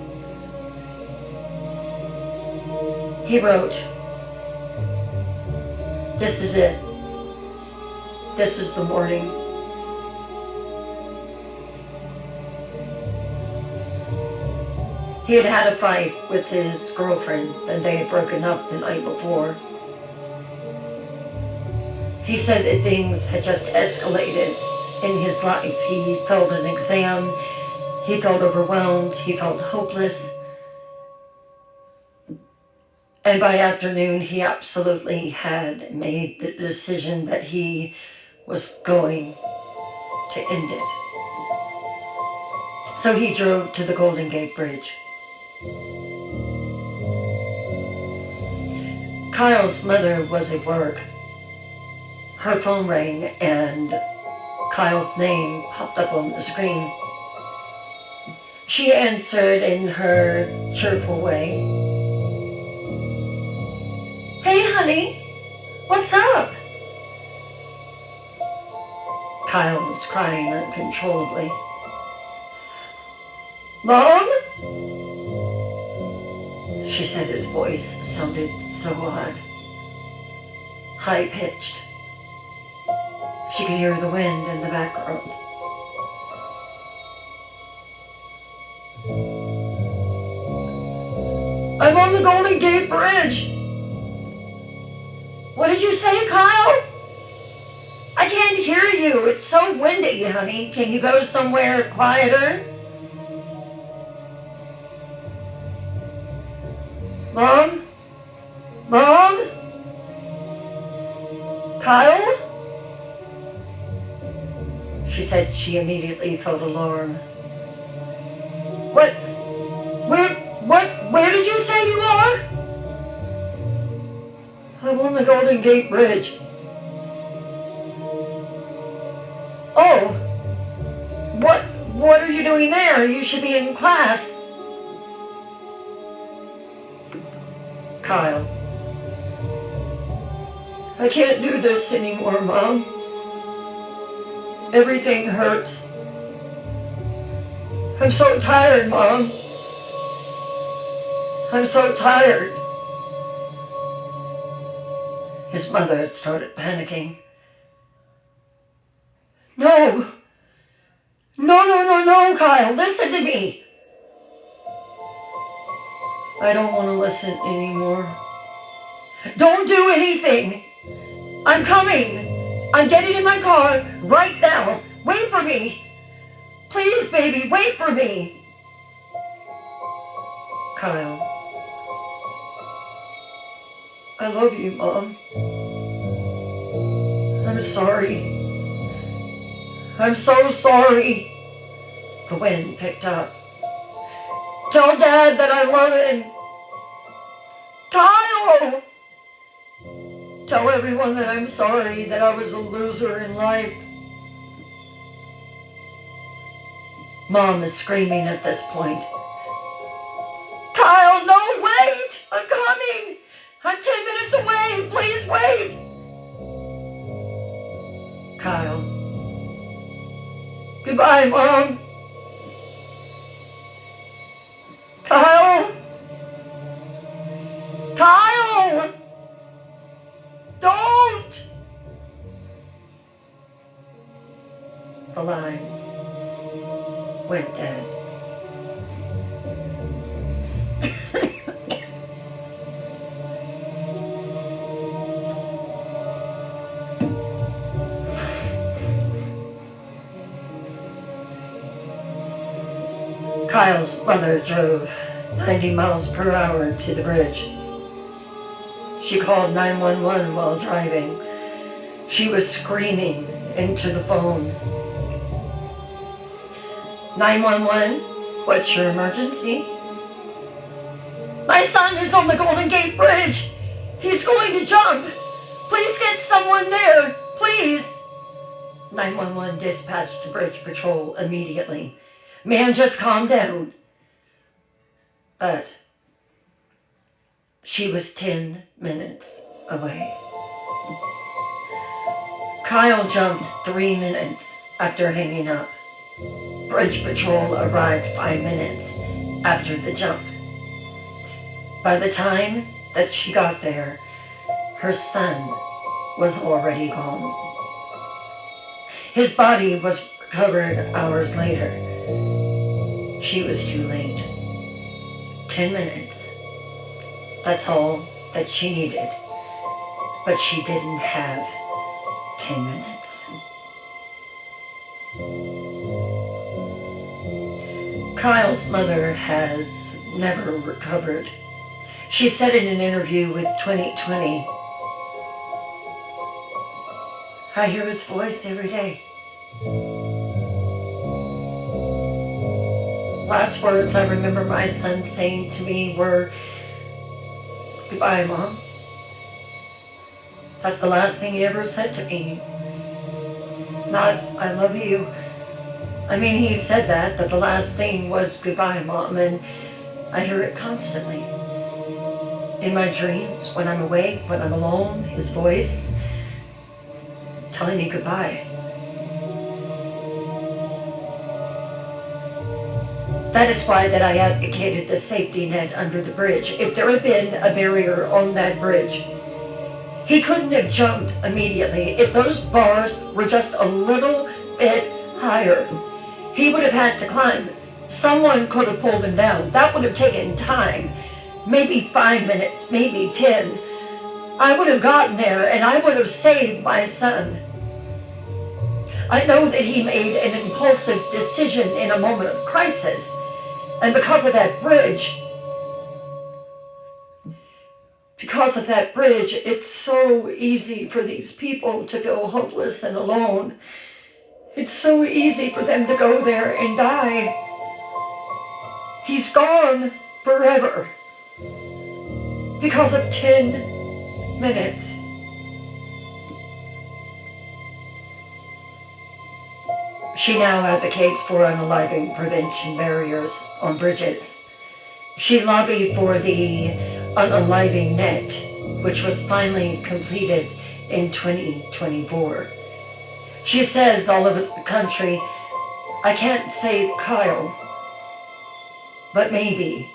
He wrote, "This is it. This is the morning." He had had a fight with his girlfriend, and they had broken up the night before. He said that things had just escalated in his life. He failed an exam, he felt overwhelmed, he felt hopeless. And by afternoon, he absolutely had made the decision that he was going to end it. So he drove to the Golden Gate Bridge. Kyle's mother was at work. Her phone rang and Kyle's name popped up on the screen. She answered in her cheerful way. "Hey honey, what's up?" Kyle was crying uncontrollably. "Mom?" She said. His voice sounded so odd, high-pitched. She could hear the wind in the background. "I'm on the Golden Gate Bridge." "What did you say, Kyle?" "I can't hear you. It's so windy, honey. Can you go somewhere quieter?" "Mom? Mom? Kyle?" She said she immediately felt alarm. Where did you say you are?" "I'm on the Golden Gate Bridge." "Oh, what are you doing there? You should be in class." "Kyle, I can't do this anymore, Mom. Everything hurts. I'm so tired, Mom. I'm so tired." His mother started panicking. No! No, Kyle, listen to me! I don't want to listen anymore. Don't do anything! I'm coming! I'm getting in my car right now! Wait for me! Please, baby, wait for me! Kyle. I love you, Mom. I'm sorry. I'm so sorry. The wind picked up. Tell Dad that I love him. Kyle! Tell everyone that I'm sorry that I was a loser in life. Mom is screaming at this point. Kyle, no, wait! I'm coming! I'm 10 minutes away! Please wait! Kyle. Goodbye, Mom. Kyle! Kyle! Don't! The line went dead. Kyle's mother drove 90 miles per hour to the bridge. She called 911 while driving. She was screaming into the phone. 911, what's your emergency? My son is on the Golden Gate Bridge. He's going to jump. Please get someone there, please. 911 dispatched to Bridge Patrol immediately. Man, just calm down. But she was 10 minutes away. Kyle jumped 3 minutes after hanging up. Bridge Patrol arrived 5 minutes after the jump. By the time that she got there, her son was already gone. His body was recovered hours later. She was too late. 10 minutes. That's all that she needed. But she didn't have 10 minutes. Kyle's mother has never recovered. She said in an interview with 2020, I hear his voice every day. Last words I remember my son saying to me were, goodbye, Mom. That's the last thing he ever said to me. Not, I love you. I mean, he said that, but the last thing was goodbye, Mom, and I hear it constantly. In my dreams, when I'm awake, when I'm alone, his voice telling me goodbye. That is why that I advocated the safety net under the bridge. If there had been a barrier on that bridge, he couldn't have jumped immediately. If those bars were just a little bit higher, he would have had to climb. Someone could have pulled him down. That would have taken time. Maybe 5 minutes, maybe 10. I would have gotten there and I would have saved my son. I know that he made an impulsive decision in a moment of crisis. And because of that bridge, it's so easy for these people to feel hopeless and alone. It's so easy for them to go there and die. He's gone forever because of 10 minutes. She now advocates for unaliving prevention barriers on bridges. She lobbied for the unaliving net, which was finally completed in 2024. She says all over the country, I can't save Kyle, but maybe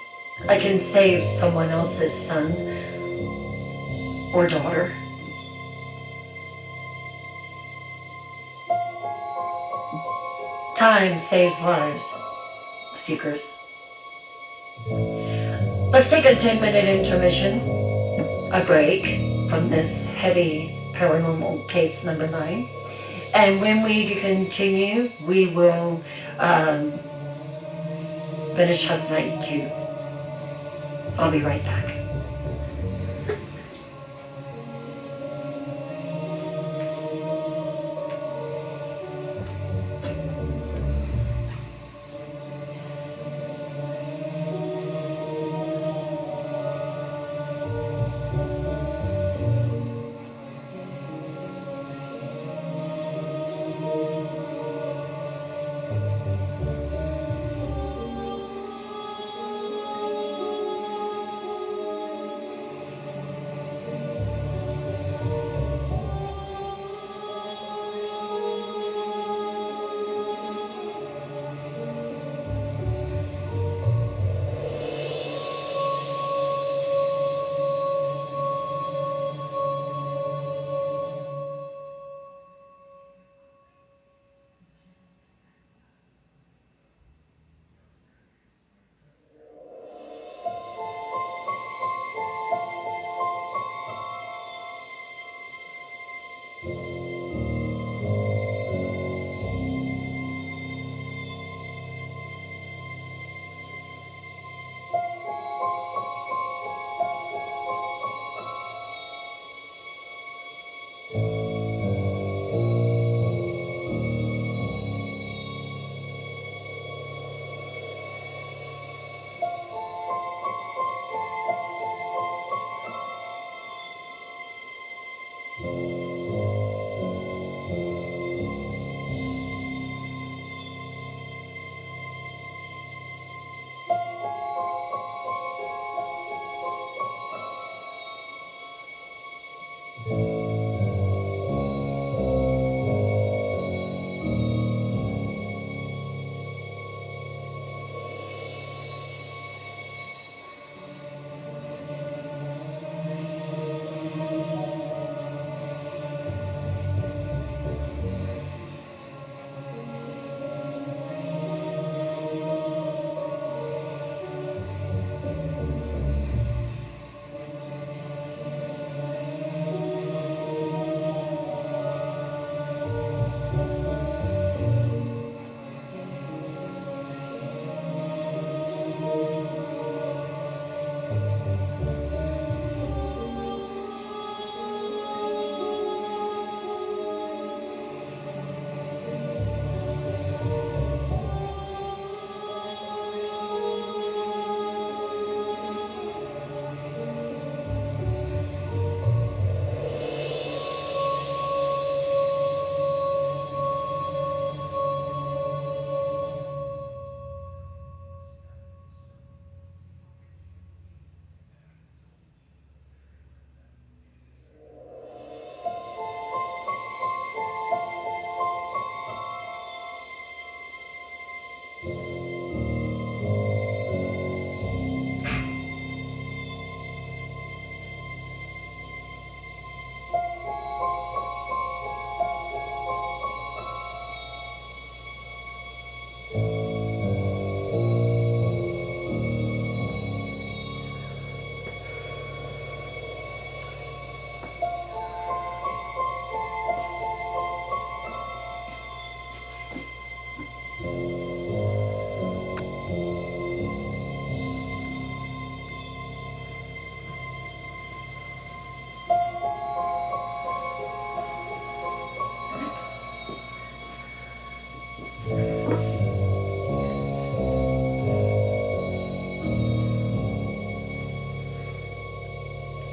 I can save someone else's son or daughter. Time saves lives, seekers. Let's take a 10-minute intermission, a break from this heavy paranormal case number 9. And when we continue, we will finish up night 2. I'll be right back.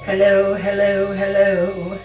Hello, hello, hello.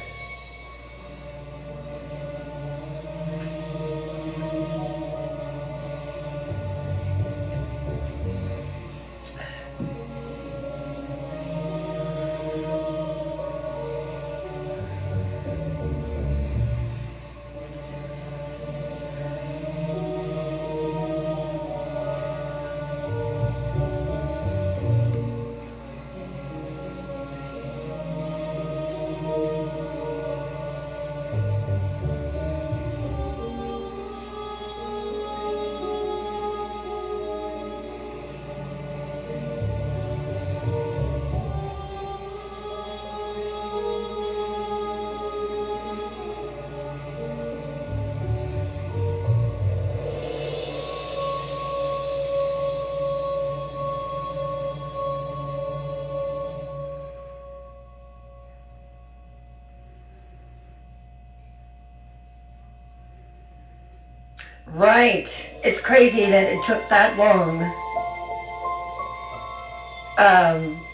Right. It's crazy that it took that long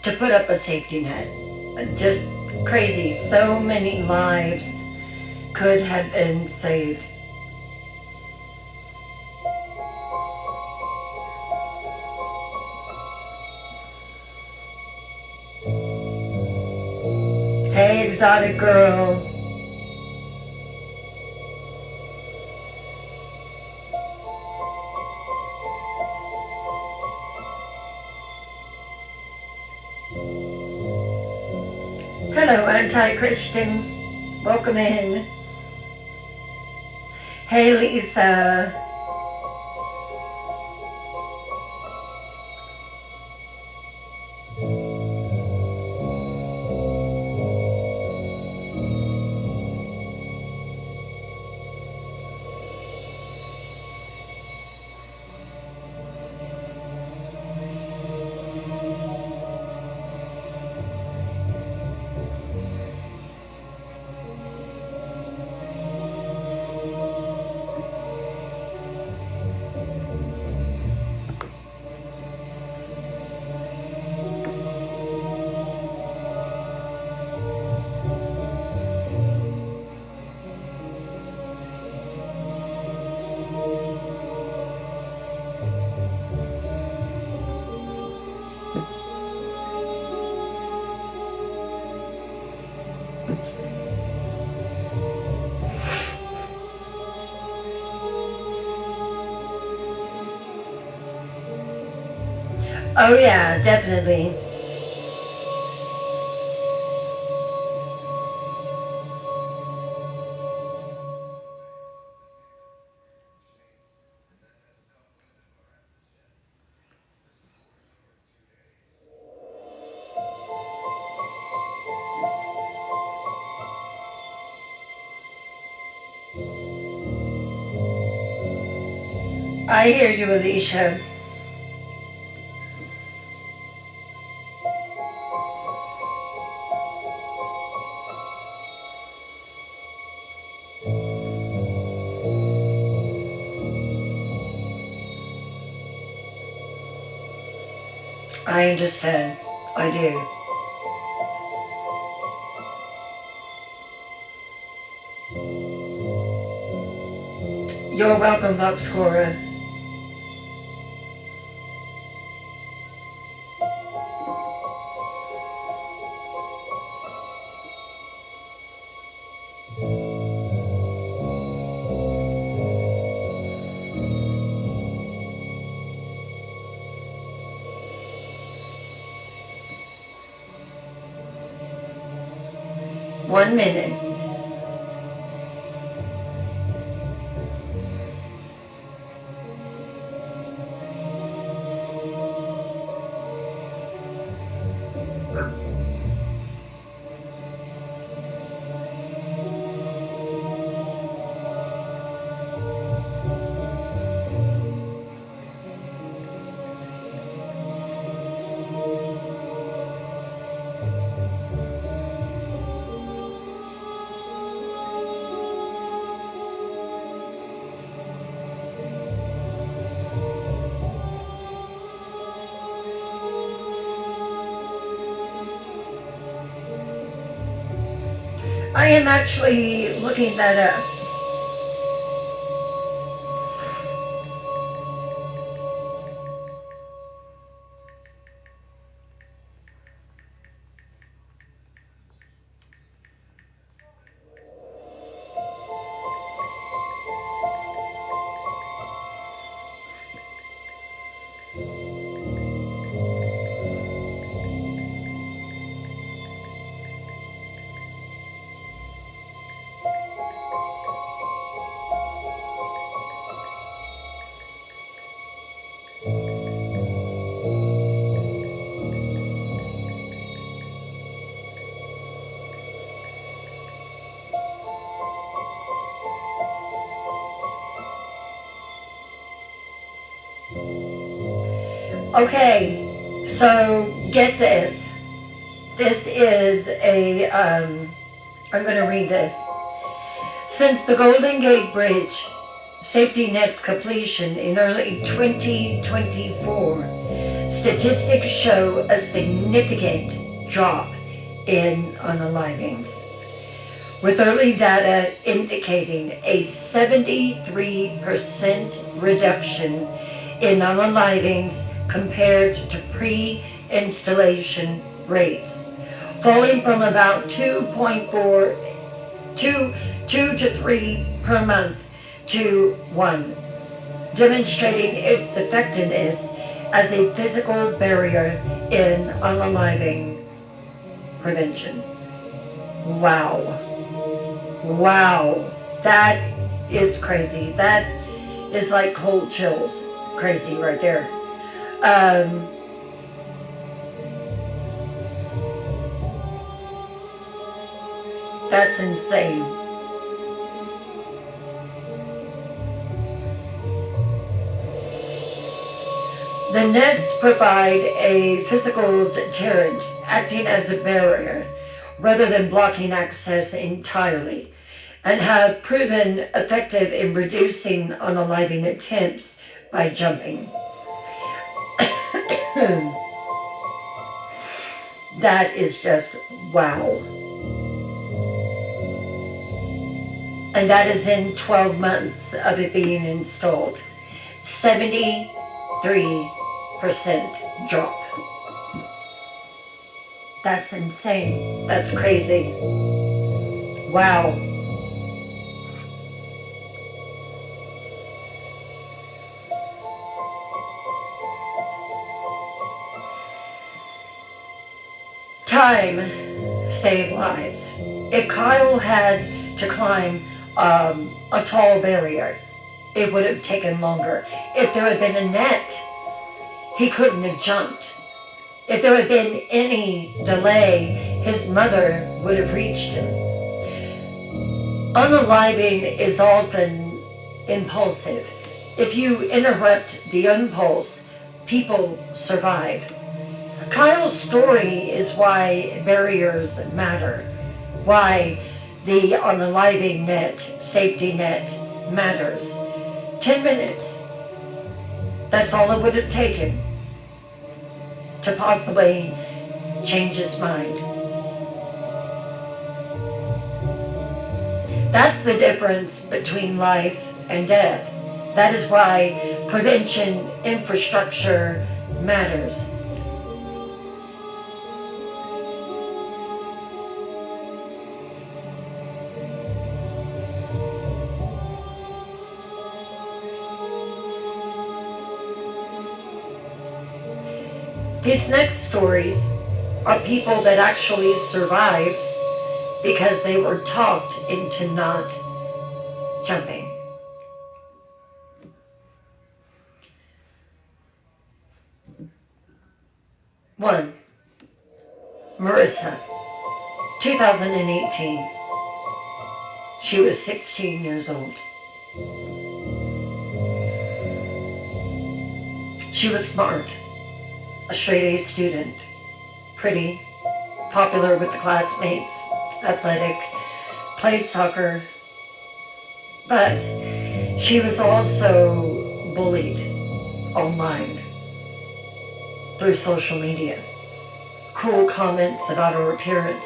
to put up a safety net. Just crazy. So many lives could have been saved. Hey, exotic girl. Hello, anti-Christian. Welcome in. Hey, Lisa. Oh yeah, definitely. I hear you, Alicia. I understand. I do. You're welcome, Voxcora. One minute. I am actually looking that up. Okay, so get this. This is a, I'm going to read this. Since the Golden Gate Bridge safety net's completion in early 2024, statistics show a significant drop in unalivings, with early data indicating a 73% reduction in unalivings compared to pre-installation rates, falling from about 2.4 2 to 3 per month to 1, demonstrating its effectiveness as a physical barrier in unaliving prevention. Wow. Wow. That is crazy. That is like cold chills. Crazy right there. That's insane. The nets provide a physical deterrent, acting as a barrier rather than blocking access entirely, and have proven effective in reducing unaliving attempts by jumping. That is just wow. And that is in 12 months of it being installed. 73% drop. That's insane. That's crazy. Wow. Time saved lives. If Kyle had to climb a tall barrier, it would have taken longer. If there had been a net, he couldn't have jumped. If there had been any delay, his mother would have reached him. Unaliving is often impulsive. If you interrupt the impulse, people survive. Kyle's story is why barriers matter, why the unaliving net, safety net, matters. 10 minutes. That's all it would have taken to possibly change his mind. That's the difference between life and death. That is why prevention infrastructure matters. These next stories are people that actually survived because they were talked into not jumping. One, Marissa, 2018. She was 16 years old. She was smart, a straight A student, pretty, popular with the classmates, athletic, played soccer, but she was also bullied online through social media, cruel comments about her appearance,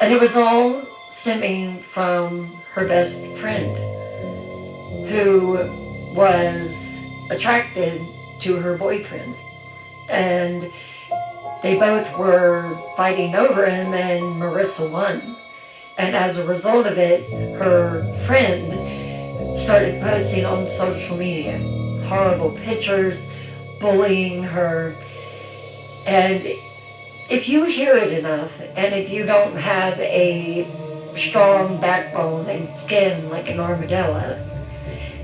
and it was all stemming from her best friend who was attracted to her boyfriend, and they both were fighting over him, and Marissa won. And as a result of it, her friend started posting on social media horrible pictures, bullying her. And if you hear it enough, and if you don't have a strong backbone and skin like an armadillo,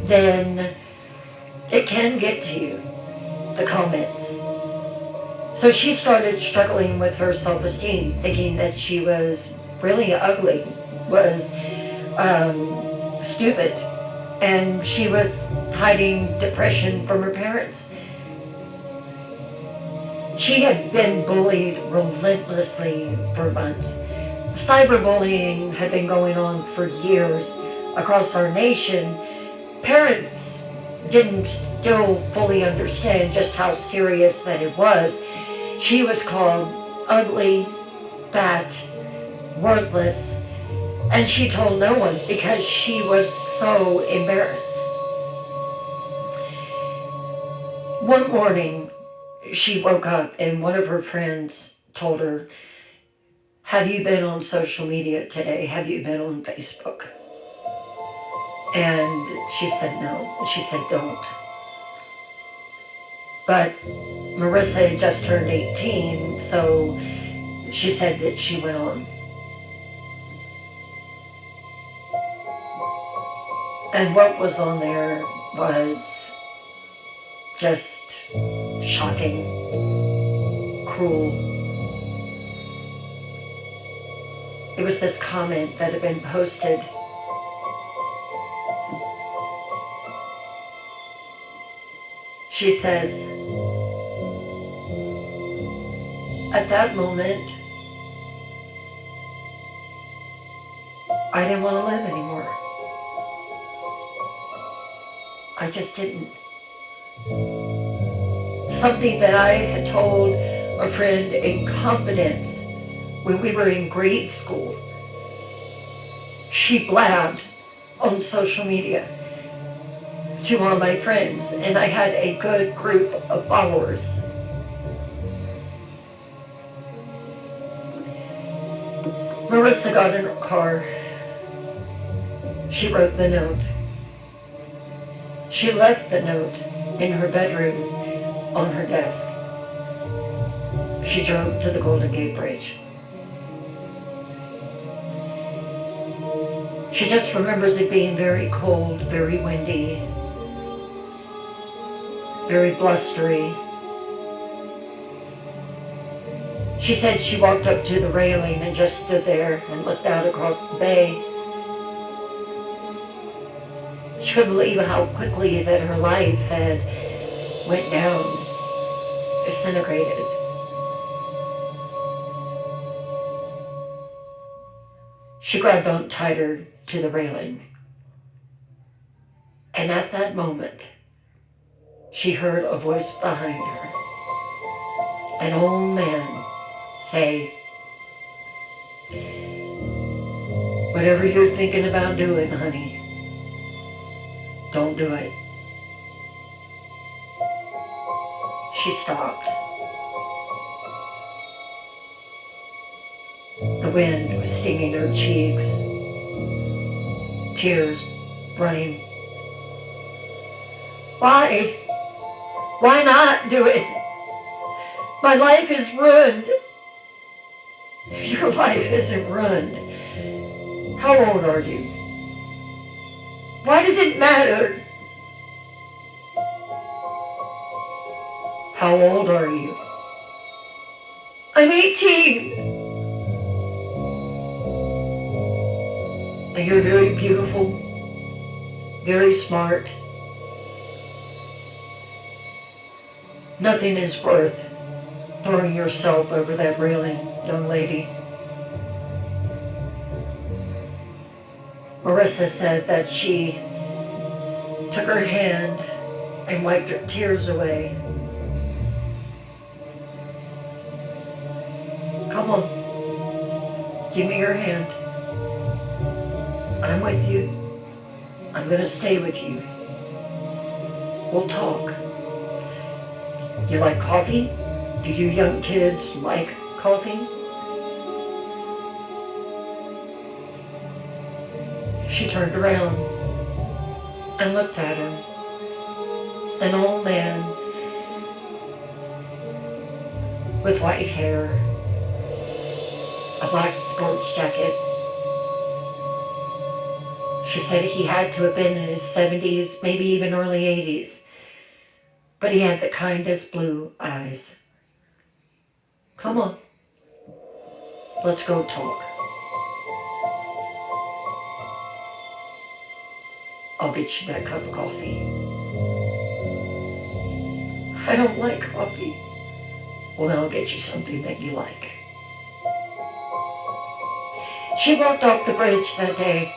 then it can get to you, the comments. So she started struggling with her self-esteem, thinking that she was really ugly, was stupid, and she was hiding depression from her parents. She had been bullied relentlessly for months. Cyberbullying had been going on for years across our nation, parents didn't still fully understand just how serious that it was. She was called ugly, fat, worthless, and she told no one because she was so embarrassed. One morning, she woke up and one of her friends told her, "Have you been on social media today? Have you been on Facebook?" And she said no. She said, "Don't." But Marissa had just turned 18, so she said that she went on. And what was on there was just shocking, cruel. It was this comment that had been posted. She says, "At that moment, I didn't want to live anymore. I just didn't." Something that I had told a friend in confidence when we were in grade school. She blabbed on social media to all my friends, and I had a good group of followers. Marissa got in her car. She wrote the note. She left the note in her bedroom on her desk. She drove to the Golden Gate Bridge. She just remembers it being very cold, very windy, very blustery. She said she walked up to the railing and just stood there and looked out across the bay. She couldn't believe how quickly that her life had went down, disintegrated. She grabbed on tighter to the railing. And at that moment, she heard a voice behind her, an old man, say, "Whatever you're thinking about doing, honey, don't do it." She stopped. The wind was stinging her cheeks, tears running. Why? Why not do it? My life is ruined. Your life isn't ruined. How old are you? Why does it matter? How old are you? I'm 18. And you're very beautiful, very smart. Nothing is worth throwing yourself over that railing, young lady. Marissa said that she took her hand and wiped her tears away. Come on, give me your hand. I'm with you. I'm going to stay with you. We'll talk. You like coffee? Do you young kids like coffee? She turned around and looked at him. An old man with white hair, a black sports jacket. She said he had to have been in his 70s, maybe even early 80s. But he had the kindest blue eyes. Come on, let's go talk. I'll get you that cup of coffee. I don't like coffee. Well, then I'll get you something that you like. She walked off the bridge that day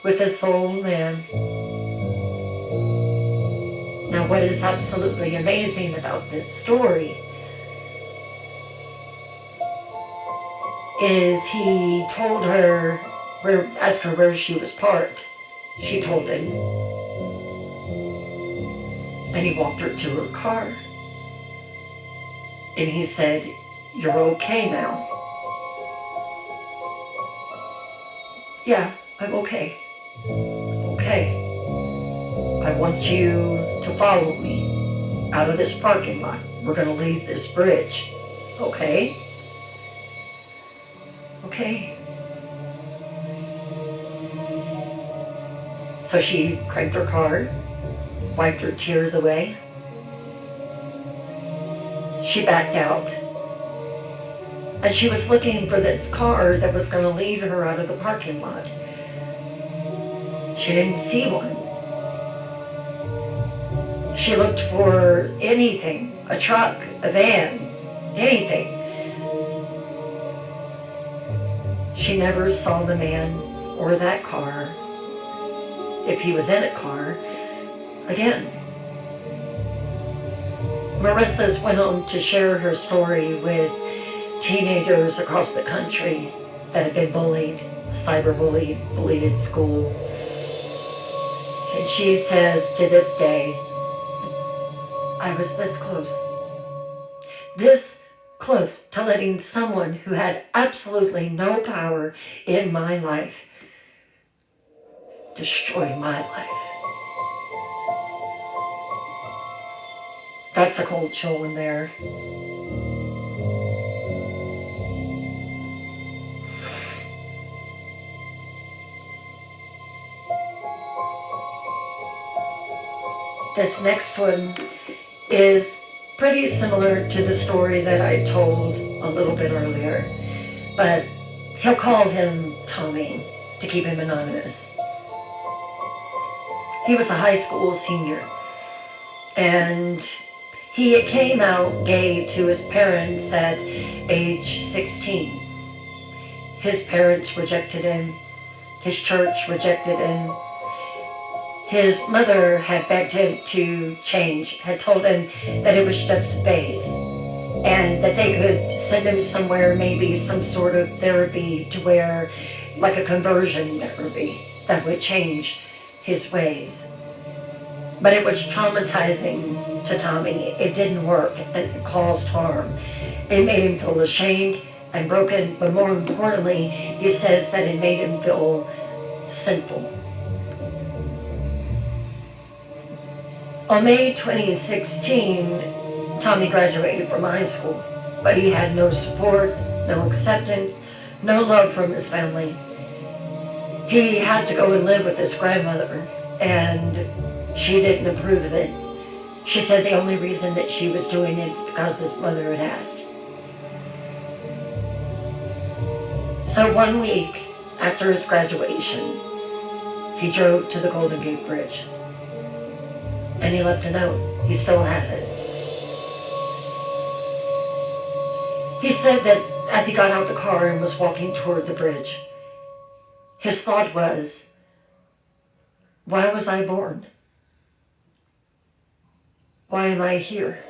with this old man Now, what is absolutely amazing about this story is he told her, asked her where she was parked. She told him. And he walked her to her car. And he said, "You're okay now." "Yeah, I'm okay." "Okay. I want you to follow me out of this parking lot. We're going to leave this bridge." "Okay." "Okay." So she cranked her car, wiped her tears away. She backed out. And she was looking for this car that was going to lead her out of the parking lot. She didn't see one. She looked for anything, a truck, a van, anything. She never saw the man or that car, if he was in a car, again. Marissa's went on to share her story with teenagers across the country that had been bullied, cyberbullied, bullied at school. And she says to this day, "I was this close to letting someone who had absolutely no power in my life destroy my life." That's a cold chill in there. This next one is pretty similar to the story that I told a little bit earlier, but he'll call him Tommy to keep him anonymous. He was a high school senior, and he came out gay to his parents at age 16. His parents rejected him. His church rejected him. His mother had begged him to change, had told him that it was just a phase, and that they could send him somewhere, maybe some sort of therapy to where, like a conversion therapy, that would change his ways. But it was traumatizing to Tommy. It didn't work, and it caused harm. It made him feel ashamed and broken, but more importantly, he says that it made him feel sinful. On May 2016, Tommy graduated from high school, but he had no support, no acceptance, no love from his family. He had to go and live with his grandmother, and she didn't approve of it. She said the only reason that she was doing it is because his mother had asked. So 1 week after his graduation, he drove to the Golden Gate Bridge. And he left a note. He still has it. He said that as he got out the car and was walking toward the bridge, his thought was, why was I born? Why am I here?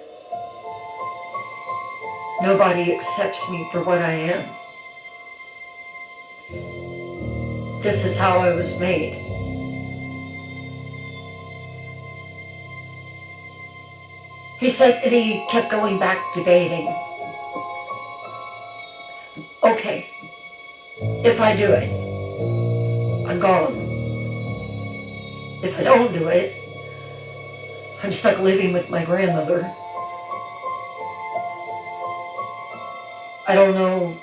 Nobody accepts me for what I am. This is how I was made. He said that he kept going back debating. Okay, if I do it, I'm gone. If I don't do it, I'm stuck living with my grandmother. I don't know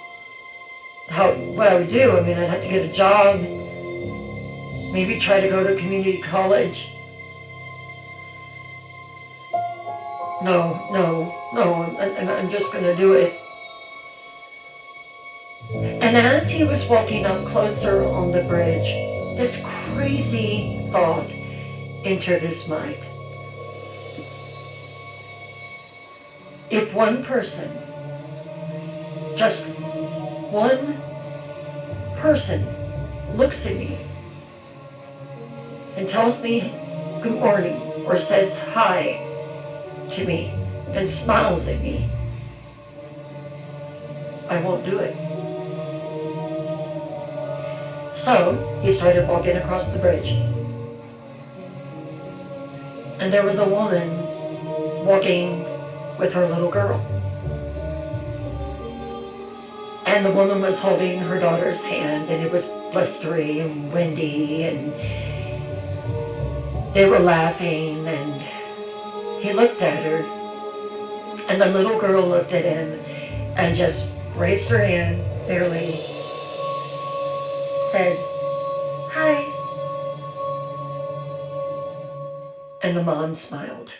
what I would do. I mean, I'd have to get a job, maybe try to go to community college. No, I'm just going to do it. And as he was walking up closer on the bridge, this crazy thought entered his mind. If one person, just one person, looks at me and tells me good morning, or says hi to me and smiles at me, I won't do it. So he started walking across the bridge. And there was a woman walking with her little girl. And the woman was holding her daughter's hand, and it was blustery and windy, and they were laughing, and he looked at her, and the little girl looked at him and just raised her hand, barely, said, "Hi." And the mom smiled.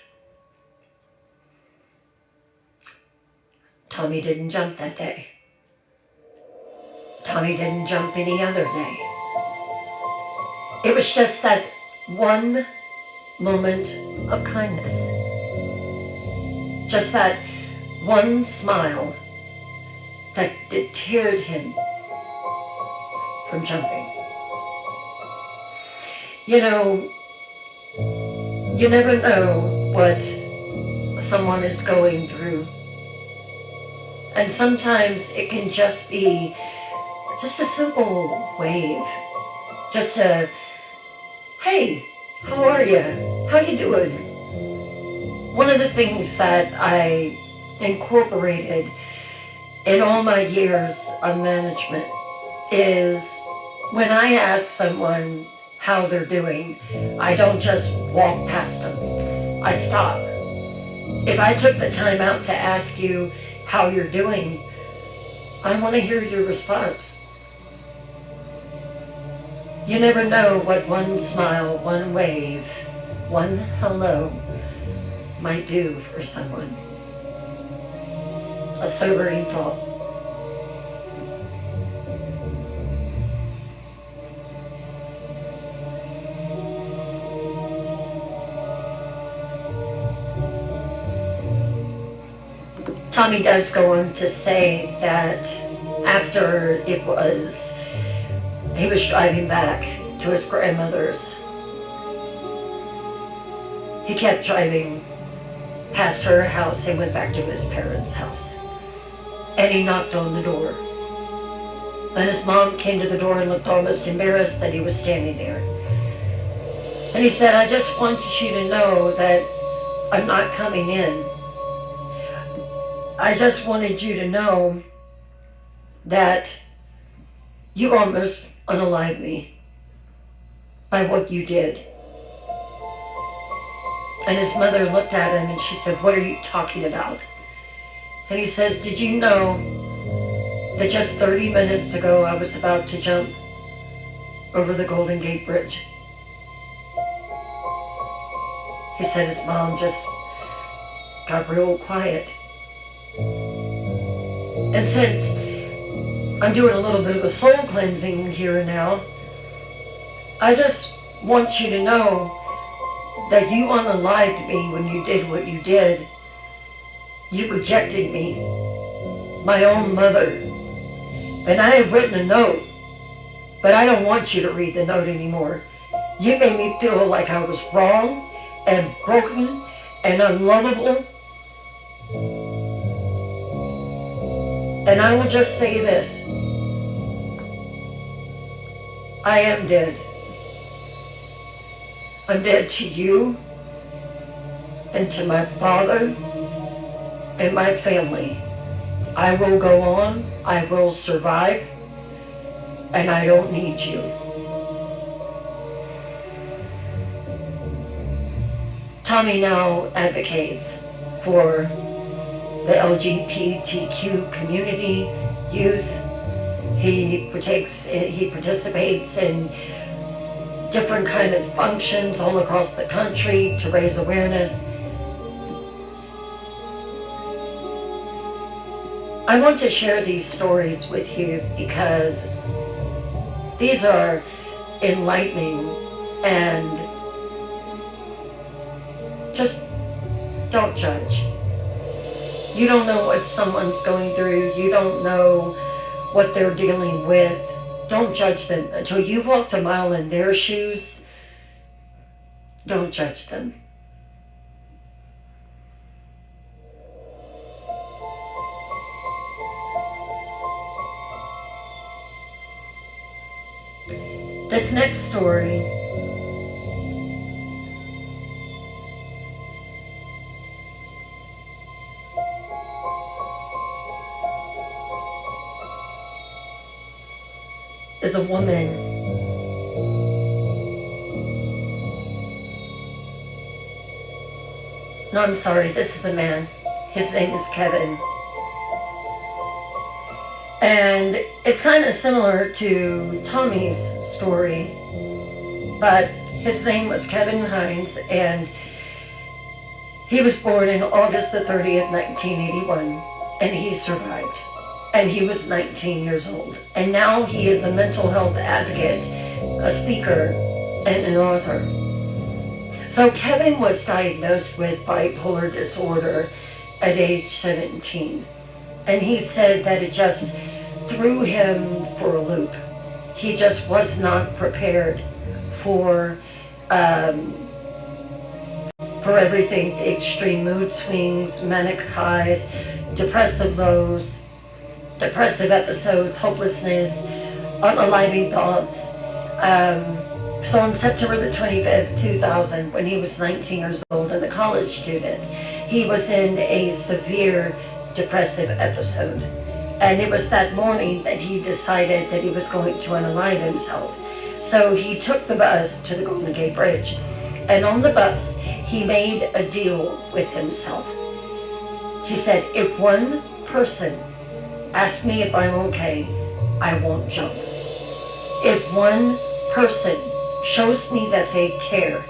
Tommy didn't jump that day. Tommy didn't jump any other day. It was just that one moment of kindness. Just that one smile that deterred him from jumping. You know, you never know what someone is going through. And sometimes it can just be just a simple wave. Just a, "Hey, how are you? How you doing?" One of the things that I incorporated in all my years of management is when I ask someone how they're doing, I don't just walk past them. I stop. If I took the time out to ask you how you're doing, I want to hear your response. You never know what one smile, one wave, one hello might do for someone. A sobering thought. Tommy does go on to say that after he was driving back to his grandmother's, he kept driving past her house and went back to his parents' house. And he knocked on the door. And his mom came to the door and looked almost embarrassed that he was standing there. And he said, "I just want you to know that I'm not coming in. I just wanted you to know that you almost unalived me by what you did." And his mother looked at him and she said, "What are you talking about?" And he says, "Did you know that just 30 minutes ago I was about to jump over the Golden Gate Bridge?" He said his mom just got real quiet. And since I'm doing a little bit of a soul cleansing here and now, I just want you to know that you unalived me when you did what you did. You rejected me, my own mother. And I have written a note, but I don't want you to read the note anymore. You made me feel like I was wrong and broken and unlovable. And I will just say this. I am dead. I'm dead to you and to my father and my family. I will go on. I will survive. And I don't need you. Tommy now advocates for the LGBTQ community, youth. He participates in different kind of functions all across the country to raise awareness. I want to share these stories with you because these are enlightening, and just don't judge. You don't know what someone's going through. You don't know what they're dealing with. Don't judge them. Until you've walked a mile in their shoes, don't judge them. This next story is a woman. No, I'm sorry, this is a man. His name is Kevin. And it's kind of similar to Tommy's story, but his name was Kevin Hines, and he was born in August the 30th, 1981, and he survived. And he was 19 years old. And now he is a mental health advocate, a speaker, and an author. So Kevin was diagnosed with bipolar disorder at age 17. And he said that it just threw him for a loop. He just was not prepared for everything, the extreme mood swings, manic highs, depressive lows, depressive episodes, hopelessness, unaliving thoughts. So on September the 25th, 2000, when he was 19 years old and a college student, he was in a severe depressive episode. And it was that morning that he decided that he was going to unalive himself. So he took the bus to the Golden Gate Bridge. And on the bus, he made a deal with himself. He said, if one person asks me if I'm okay, I won't jump. If one person shows me that they care,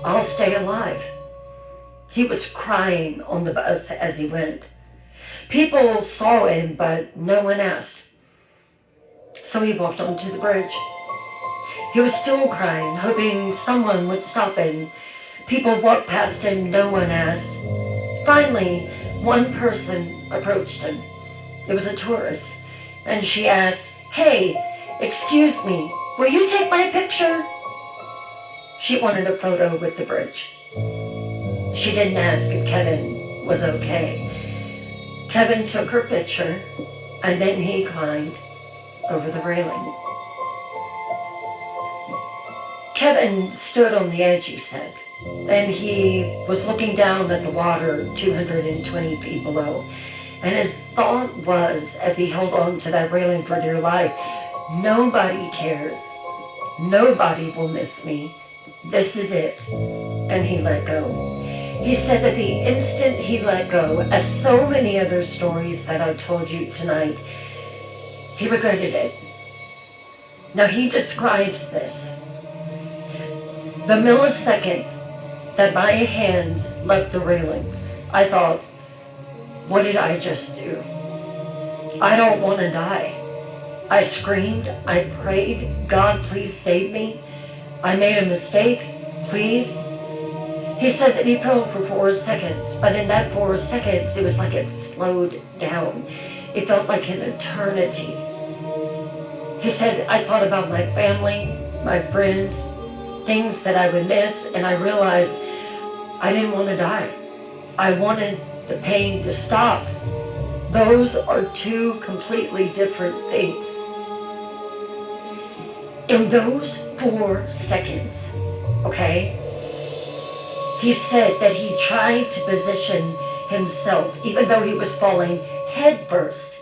I'll stay alive. He was crying on the bus as he went. People saw him, but no one asked. So he walked onto the bridge. He was still crying, hoping someone would stop him. People walked past him, no one asked. Finally, one person approached him. It was a tourist, and she asked, "Hey, excuse me, will you take my picture?" She wanted a photo with the bridge. She didn't ask if Kevin was okay. Kevin took her picture, and then he climbed over the railing. Kevin stood on the edge, he said, and he was looking down at the water 220 feet below. And his thought was, as he held on to that railing for dear life, nobody cares. Nobody will miss me. This is it. And he let go. He said that the instant he let go, as so many other stories that I told you tonight, he regretted it. Now he describes this. The millisecond that my hands left the railing, I thought, what did I just do? I don't want to die. I screamed, I prayed, God, please save me. I made a mistake, please. He said that he fell for 4 seconds, but in that 4 seconds, it was like it slowed down. It felt like an eternity. He said, I thought about my family, my friends, things that I would miss, and I realized I didn't want to die. I wanted the pain to stop. Those are two completely different things. In those 4 seconds, okay, he said that he tried to position himself, even though he was falling head first,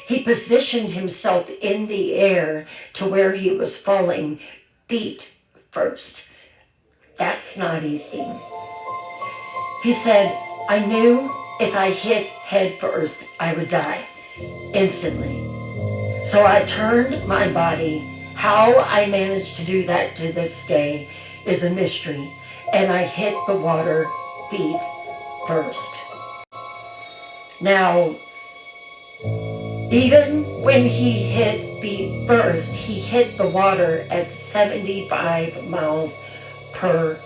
he positioned himself in the air to where he was falling feet first. That's not easy. He said, I knew if I hit head first, I would die instantly. So I turned my body. How I managed to do that to this day is a mystery. And I hit the water feet first. Now, even when he hit feet first, he hit the water at 75 miles per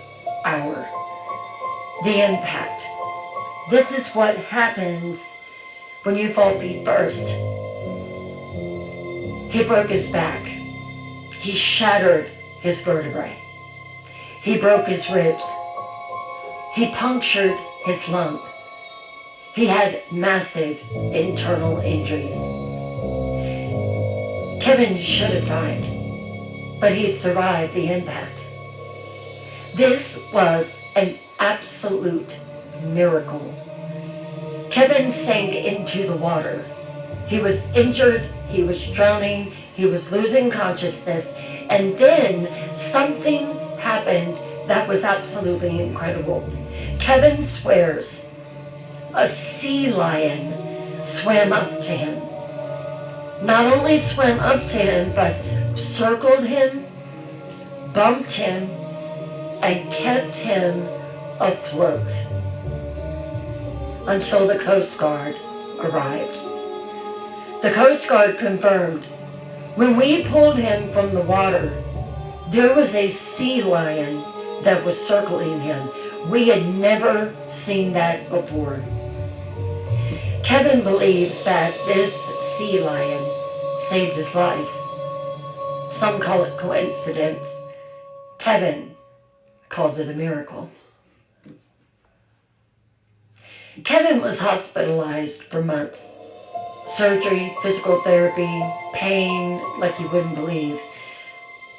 hour. The impact. This is what happens when you fall feet first. He broke his back. He shattered his vertebrae. He broke his ribs. He punctured his lung. He had massive internal injuries. Kevin should have died, but he survived the impact. This was an absolute miracle. Kevin sank into the water. He was injured, he was drowning, he was losing consciousness, and then something happened that was absolutely incredible. Kevin swears a sea lion swam up to him. Not only swam up to him, but circled him, bumped him, and kept him afloat until the Coast Guard arrived. The Coast Guard confirmed, when we pulled him from the water, there was a sea lion that was circling him. We had never seen that before. Kevin believes that this sea lion saved his life. Some call it coincidence. Kevin calls it a miracle. Kevin was hospitalized for months. Surgery, physical therapy, pain like you wouldn't believe.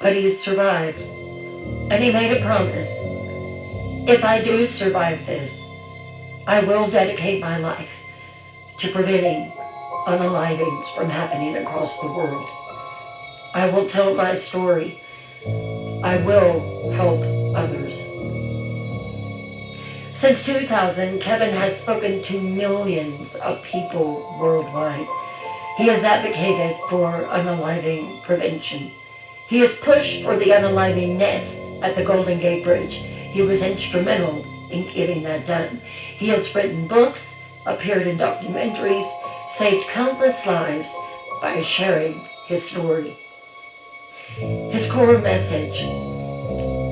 But he survived. And he made a promise. If I do survive this, I will dedicate my life to preventing unalivings from happening across the world. I will tell my story. I will help others. Since 2000, Kevin has spoken to millions of people worldwide. He has advocated for unaliving prevention. He has pushed for the unaliving net at the Golden Gate Bridge. He was instrumental in getting that done. He has written books, appeared in documentaries, saved countless lives by sharing his story. His core message: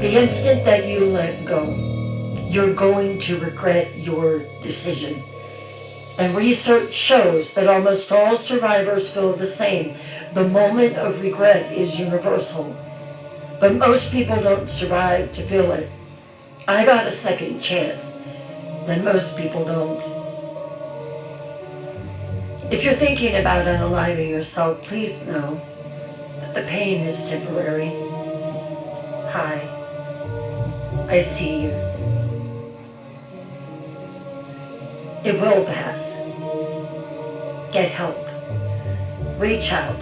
the instant that you let go, you're going to regret your decision. And research shows that almost all survivors feel the same. The moment of regret is universal. But most people don't survive to feel it. I got a second chance, then most people don't. If you're thinking about unaliving yourself, please know that the pain is temporary. Hi, I see you. It will pass. Get help. Reach out.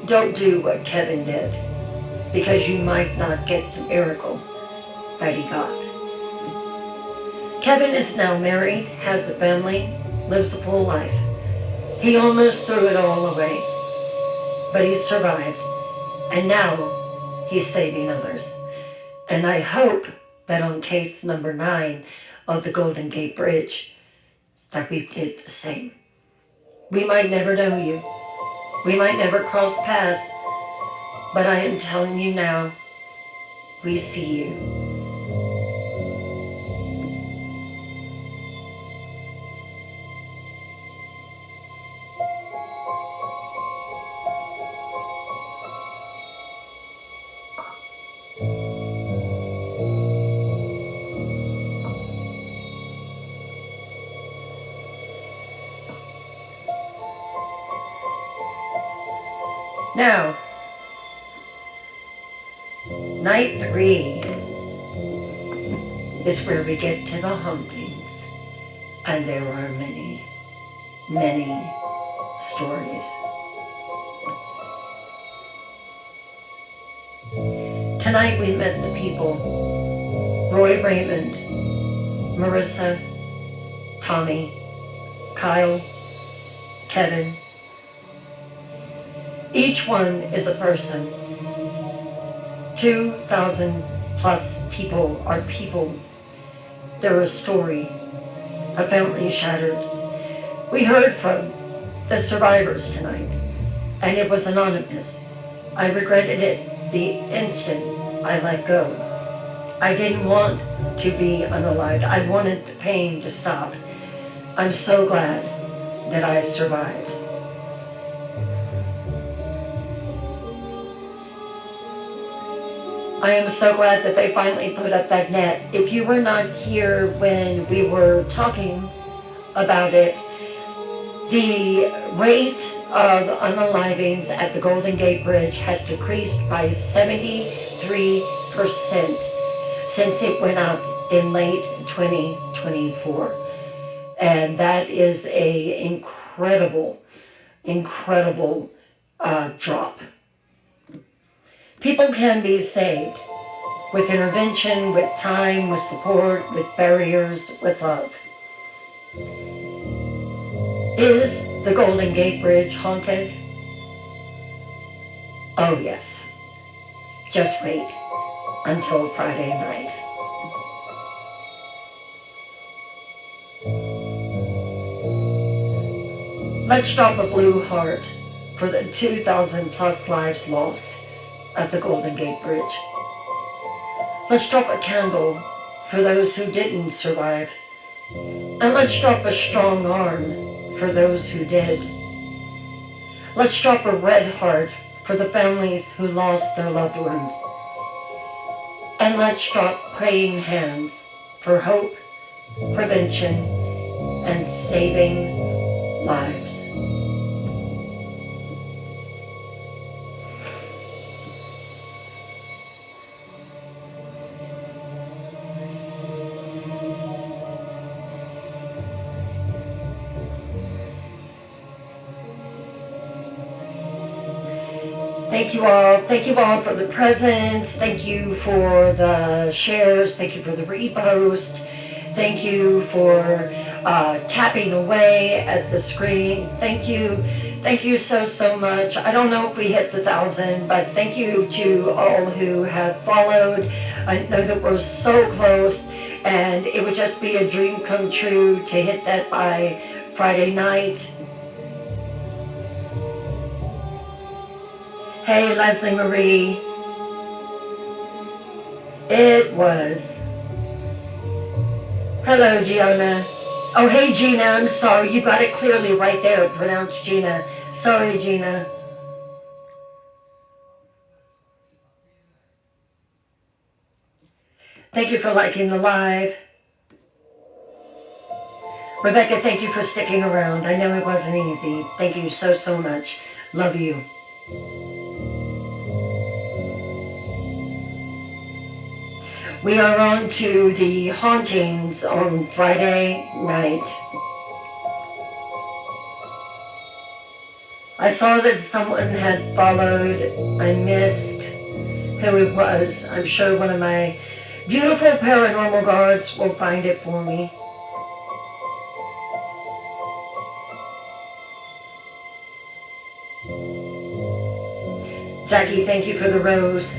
Don't do what Kevin did, because you might not get the miracle that he got. Kevin is now married, has a family, lives a full life. He almost threw it all away, but he survived, and now he's saving others. And I hope that on case number 9 of the Golden Gate Bridge, that we did the same. We might never know you. We might never cross paths. But I am telling you now, we see you. Now, night 3 is where we get to the hauntings, and there are many, many stories. Tonight we met the people: Roy Raymond, Marissa, Tommy, Kyle, Kevin. Each one is a person. 2,000 plus people are people. They're a story, a family shattered. We heard from the survivors tonight, and it was anonymous. I regretted it the instant I let go. I didn't want to be unalived. I wanted the pain to stop. I'm so glad that I survived. I am so glad that they finally put up that net. If you were not here when we were talking about it, The rate of unalivings at the Golden Gate Bridge has decreased by 73% since it went up in late 2024. And that is a incredible drop. People can be saved with intervention, with time, with support, with barriers, with love. Is the Golden Gate Bridge haunted? Oh yes. Just wait until Friday night. Let's drop a blue heart for the 2,000 plus lives lost at the Golden Gate Bridge. Let's drop a candle for those who didn't survive. And let's drop a strong arm for those who did. Let's drop a red heart for the families who lost their loved ones. And let's drop praying hands for hope, prevention, and saving lives. Thank you all. Thank you all for the presents. Thank you for the shares. Thank you for the repost. Thank you for tapping away at the screen. Thank you. Thank you so much. I don't know if we hit the 1,000, but thank you to all who have followed. I know that we're so close, and it would just be a dream come true to hit that by Friday night. Hey, Leslie Marie. It was. Hello, Gianna. Oh, hey, Gina. I'm sorry. You got it clearly right there. Pronounced Gina. Sorry, Gina. Thank you for liking the live. Rebecca, thank you for sticking around. I know it wasn't easy. Thank you so much. Love you. We are on to the hauntings on Friday night. I saw that someone had followed. I missed who it was. I'm sure one of my beautiful paranormal guards will find it for me. Jackie, thank you for the rose.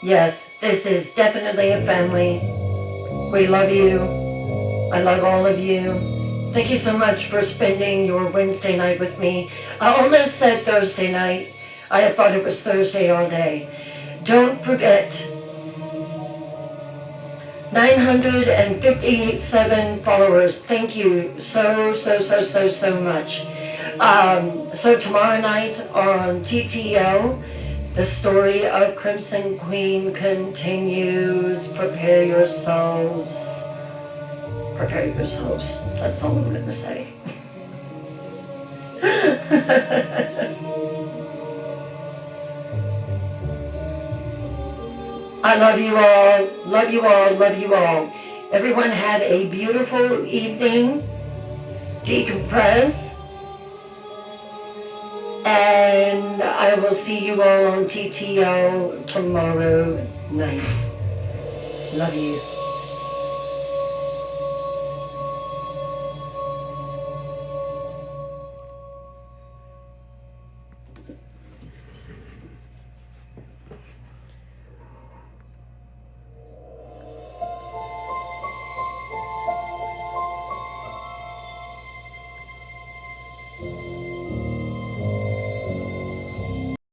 Yes, this is definitely a family. We love you. I love all of you. Thank you so much for spending your Wednesday night with me. I almost said Thursday night. I thought it was Thursday all day. Don't forget, 957 followers. Thank you so much. So tomorrow night on TTL, the story of Crimson Queen continues. Prepare yourselves. Prepare yourselves. That's all I'm going to say. I love you all. Love you all. Love you all. Everyone had a beautiful evening. Decompress. And I will see you all on TTL tomorrow night. Love you.